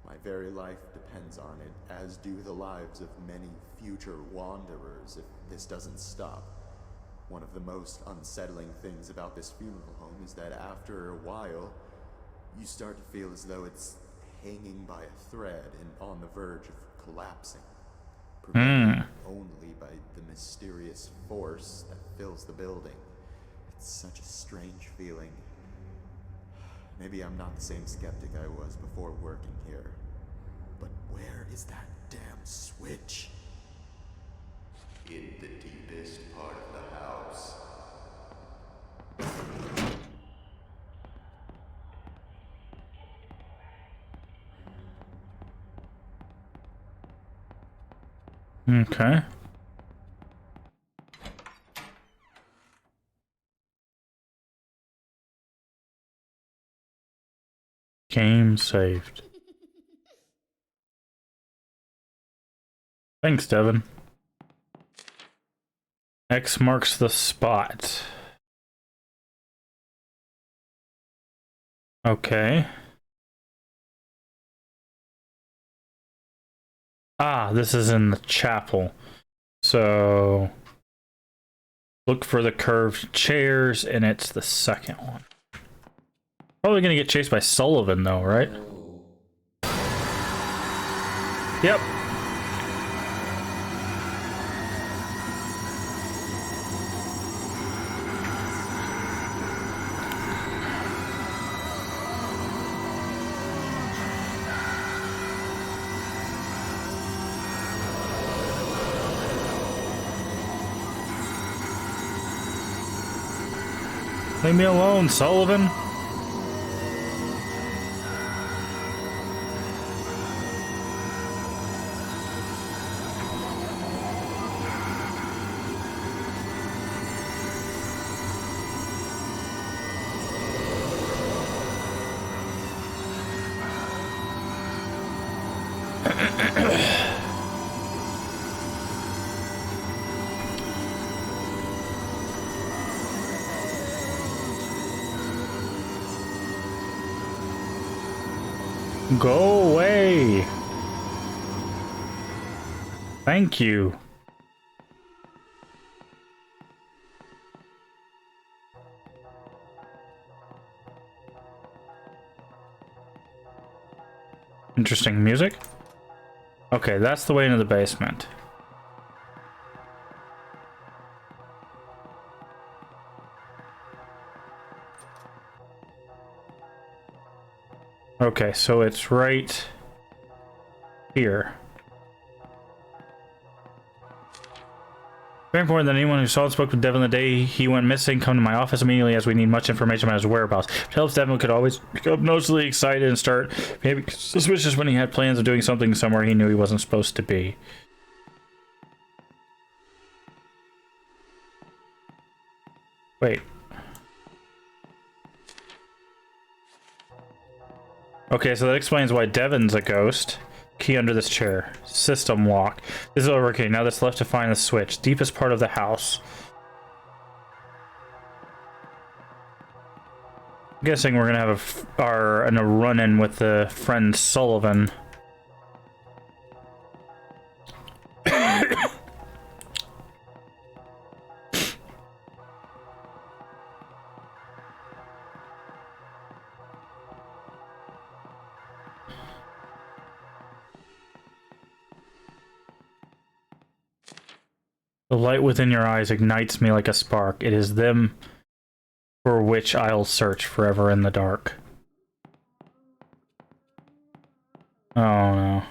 My very life depends on it, as do the lives of many future wanderers if this doesn't stop. One of the most unsettling things about this funeral home is that after a while, you start to feel as though it's hanging by a thread and on the verge of collapsing, prevented only by the mysterious force that fills the building. It's such a strange feeling. Maybe I'm not the same skeptic I was before working here. But where is that damn switch? In the deepest part of the house. Okay. Game saved. Thanks, Devin. X marks the spot. Okay. Ah, this is in the chapel. So look for the curved chairs, and it's the second one. Probably gonna get chased by Sullivan though, right? Yep. Leave me alone, Sullivan. Go away. Thank you. Interesting music. Okay, that's the way into the basement. Okay, so it's right here. Very important that anyone who saw and spoke with Devin the day he went missing come to my office immediately, as we need much information about his whereabouts. It helps Devin could always become noticeably excited and start maybe suspicious when he had plans of doing something somewhere he knew he wasn't supposed to be. Wait. Okay, so that explains why Devin's a ghost. Key under this chair. System lock. This is over. Okay, now that's left to find the switch. Deepest part of the house. I'm guessing we're gonna have a run-in with the friend Sullivan. The light within your eyes ignites me like a spark. It is them for which I'll search forever in the dark. Oh no.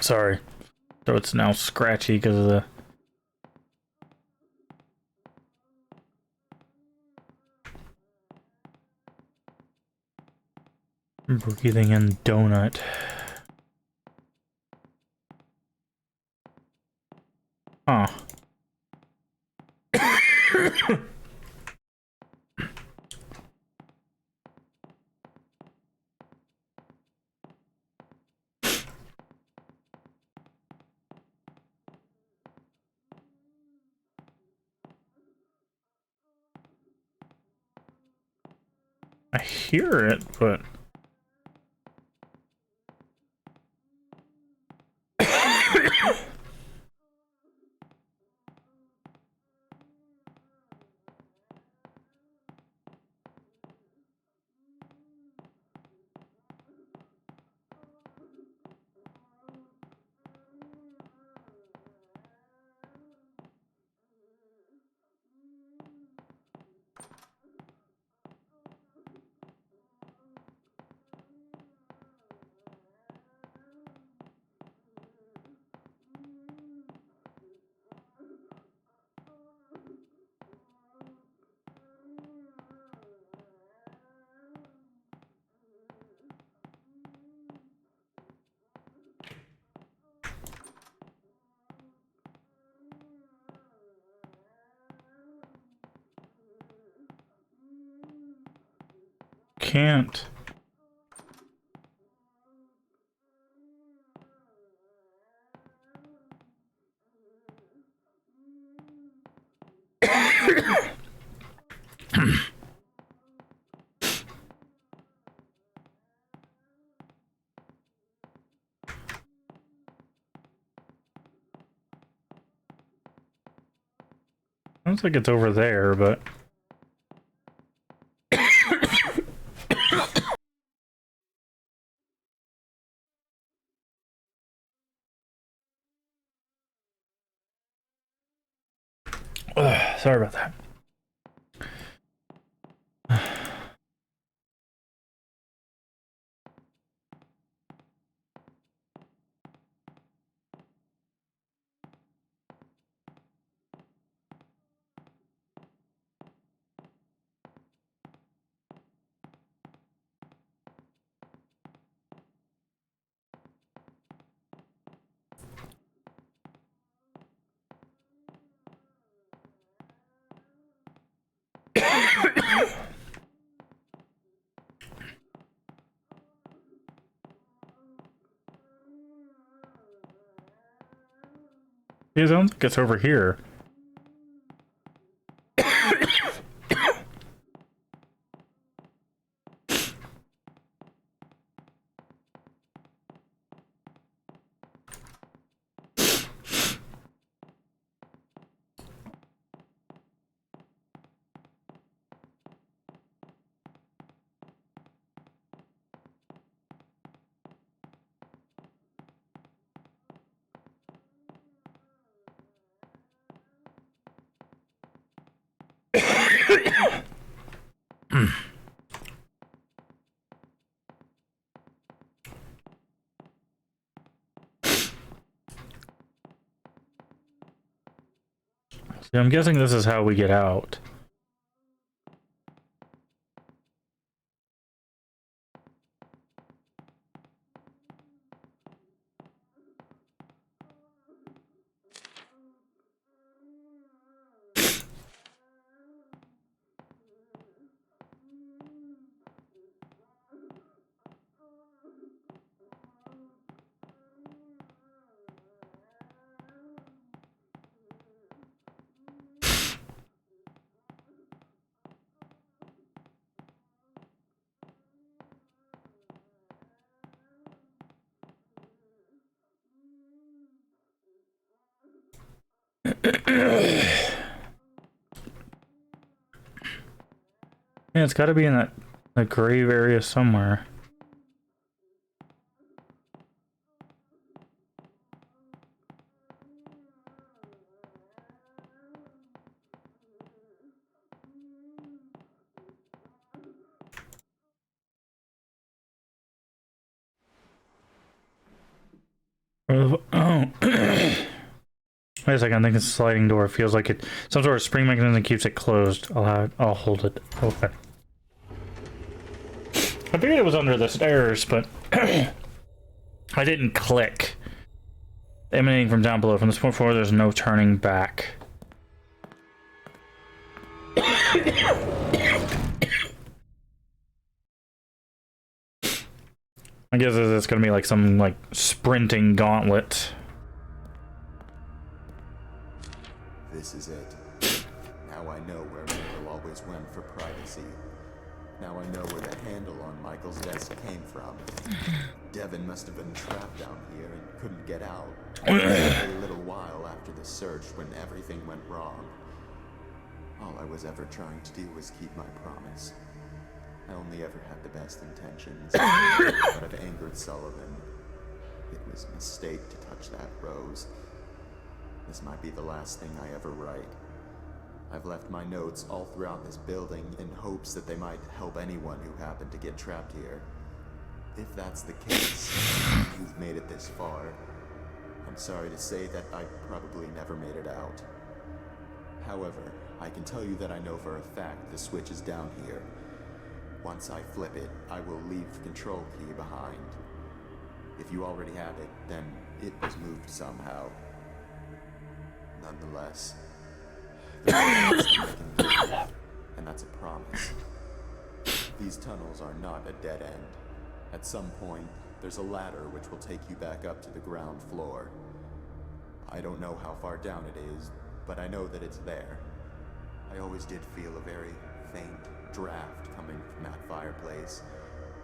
Sorry. So it's now scratchy because of the... breathing in donut. Huh. I hear it, but... can't. Sounds like it's over there, but... Sorry about that. It sounds like it's over here. See, I'm guessing this is how we get out. Yeah, it's got to be in that grave area somewhere. Oh. Wait a second, I think it's a sliding door. It feels like it. Some sort of spring mechanism keeps it closed. I'll hold it. Okay. I figured it was under the stairs, but I didn't click. Emanating from down below. From this point forward, there's no turning back. I guess it's gonna be like some like sprinting gauntlet. This is it. Now I know where Michael always went for privacy. Now I know where the handle on Michael's desk came from. Devin must have been trapped down here and couldn't get out. A little while after the search when everything went wrong. All I was ever trying to do was keep my promise. I only ever had the best intentions, but I've angered Sullivan. It was a mistake to touch that rose. This might be the last thing I ever write. I've left my notes all throughout this building in hopes that they might help anyone who happened to get trapped here. If that's the case, you've made it this far. I'm sorry to say that I probably never made it out. However, I can tell you that I know for a fact the switch is down here. Once I flip it, I will leave the control key behind. If you already have it, then it was moved somehow. Nonetheless, there's one thing I can give you, and that's a promise. These tunnels are not a dead end. At some point, there's a ladder which will take you back up to the ground floor. I don't know how far down it is, but I know that it's there. I always did feel a very faint draft coming from that fireplace,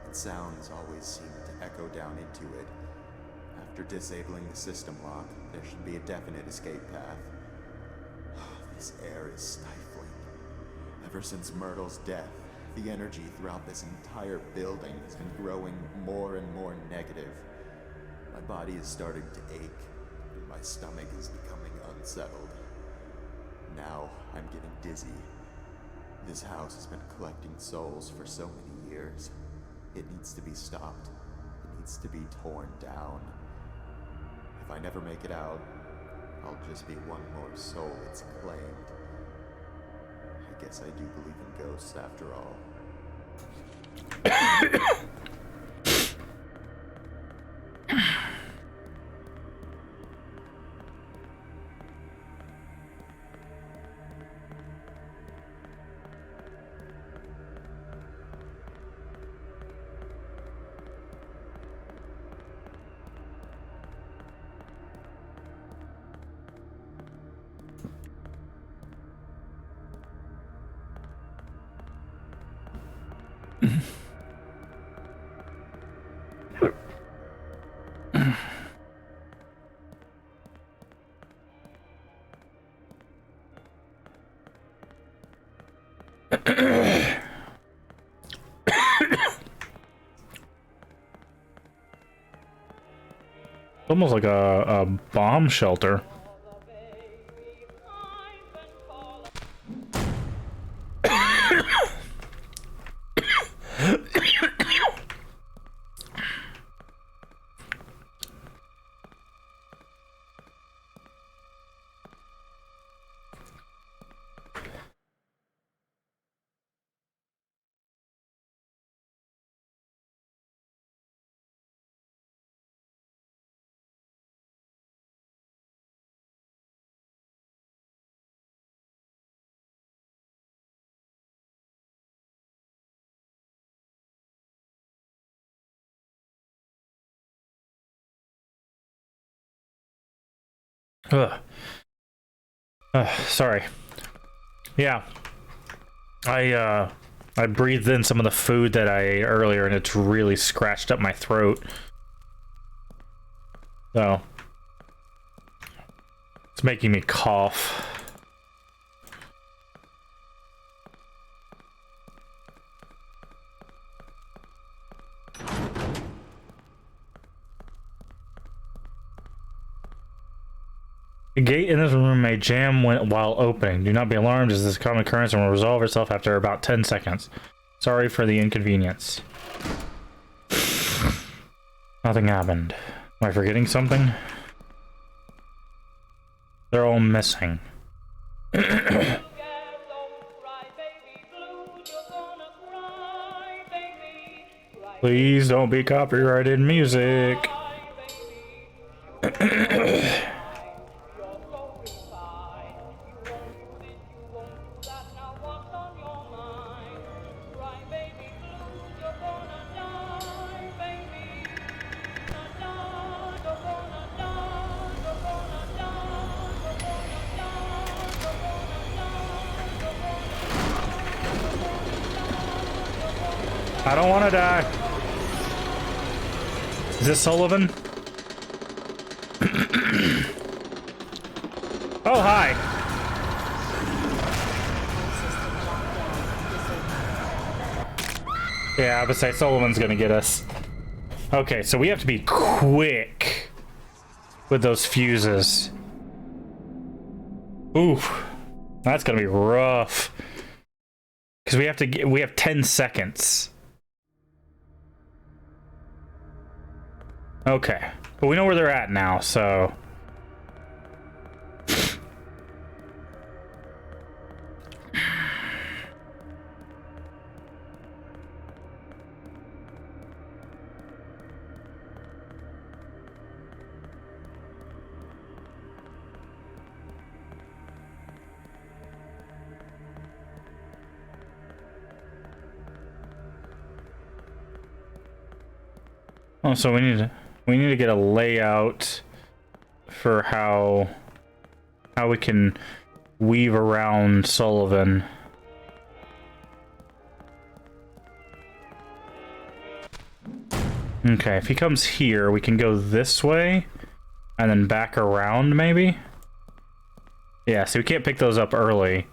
and sounds always seemed to echo down into it. After disabling the system lock, there should be a definite escape path. This air is stifling. Ever since Myrtle's death, the energy throughout this entire building has been growing more and more negative. My body is starting to ache, and my stomach is becoming unsettled. Now I'm getting dizzy. This house has been collecting souls for so many years. It needs to be stopped. It needs to be torn down. If I never make it out, I'll just be one more soul it's claimed. I guess I do believe in ghosts after all. Almost like a bomb shelter. Ugh. Sorry. Yeah. I breathed in some of the food that I ate earlier and it's really scratched up my throat. So it's making me cough. The gate in this room may jam while opening. Do not be alarmed, as this is a common occurrence and will resolve itself after about 10 seconds. Sorry for the inconvenience. Nothing happened. Am I forgetting something? They're all missing. Please don't be copyrighted music. I don't want to die. Is this Sullivan? Oh, hi. Yeah, I would say Sullivan's gonna get us. Okay, so we have to be quick with those fuses. Oof. That's gonna be rough. Because we have 10 seconds. Okay, but we know where they're at now, so... Oh, so we need to get a layout for how we can weave around Sullivan. Okay, if he comes here, we can go this way and then back around, maybe? Yeah, so we can't pick those up early.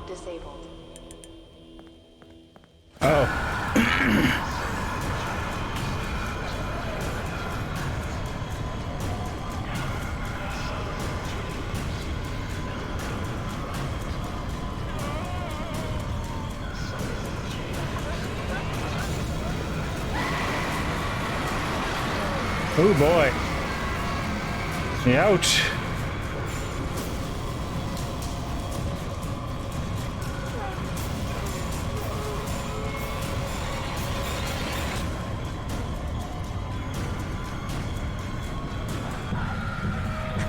Disabled. Oh. Oh boy. Ouch.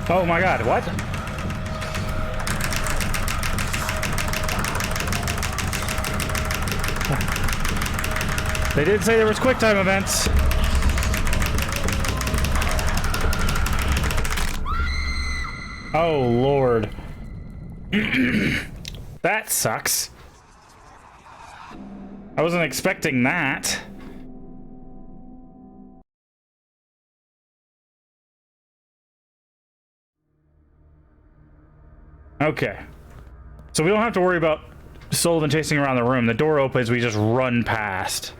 Oh my god, what? They did say there was quick time events. Oh lord. That sucks. I wasn't expecting that. Okay. So we don't have to worry about Sullivan chasing around the room. The door opens, we just run past.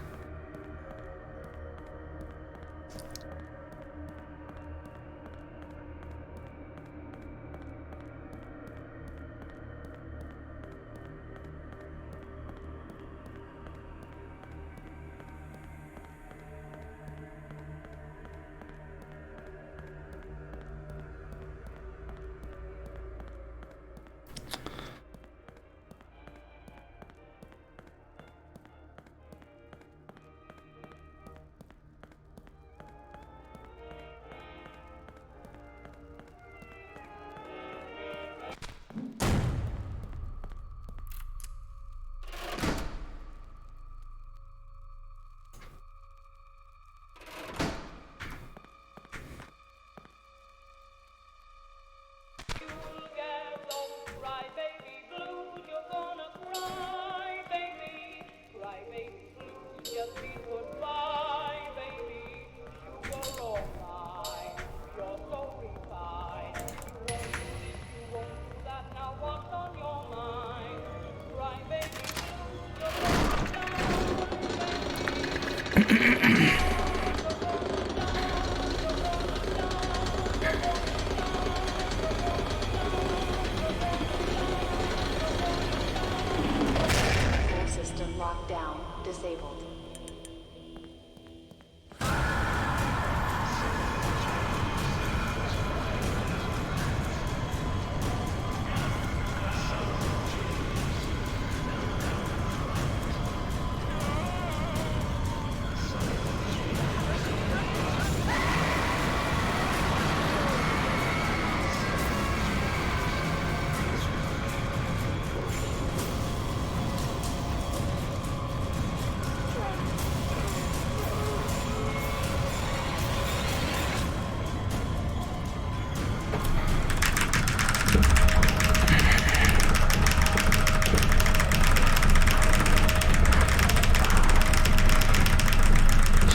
Disabled.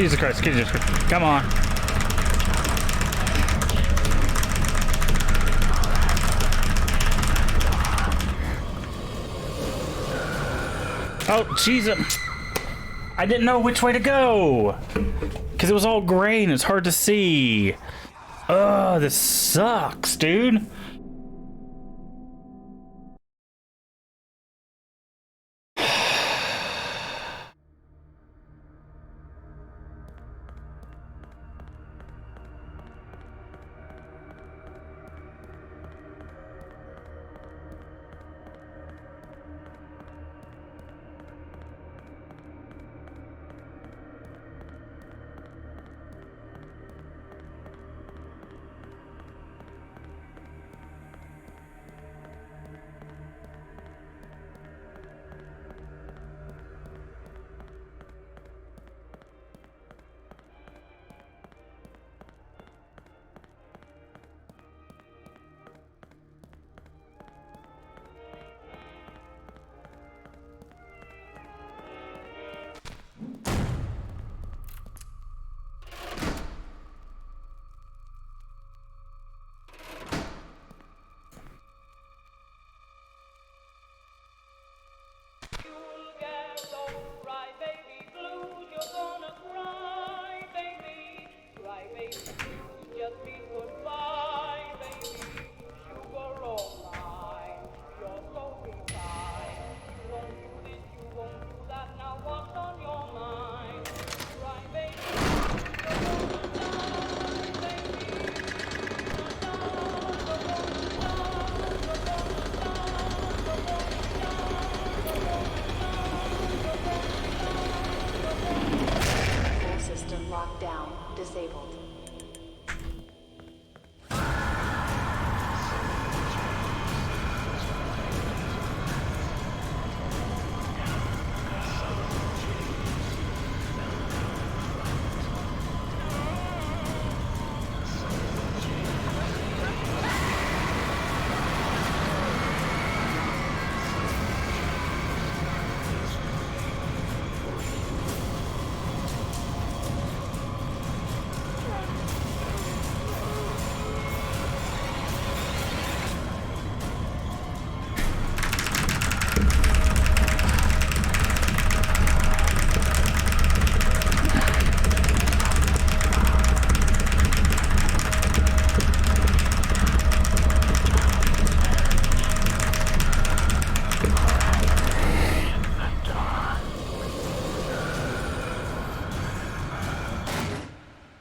Jesus Christ, Jesus Christ. Come on. Oh, jeez. I didn't know which way to go. Because it was all gray and it's hard to see. Ugh, this sucks, dude. Full system lockdown disabled.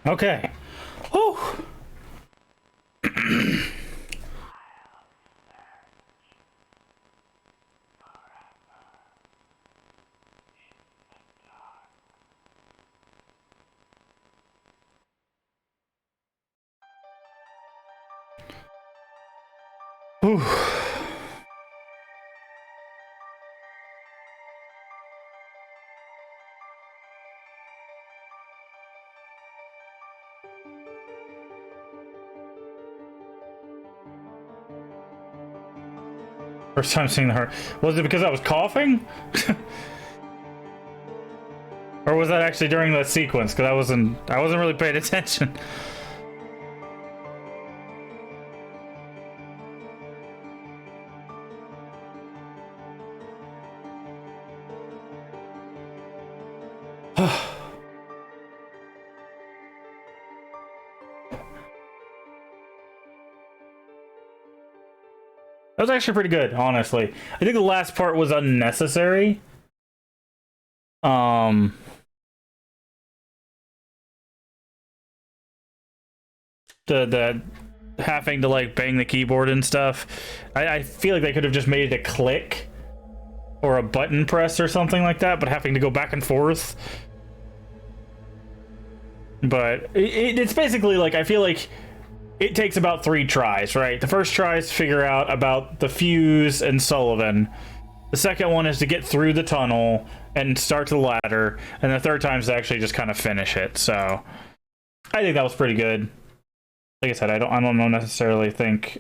Okay. Whew. Whew. First time seeing her. Was it because I was coughing? Or was that actually during the sequence? Because I wasn't really paying attention. That was actually pretty good, honestly. I think the last part was unnecessary. The having to like bang the keyboard and stuff. I feel like they could have just made it a click or a button press or something like that, but having to go back and forth. But it's basically like, I feel like it takes about 3 tries, right? The first try is to figure out about the fuse and Sullivan. The second one is to get through the tunnel and start the ladder. And the third time is to actually just kind of finish it. So I think that was pretty good. Like I said, I don't necessarily think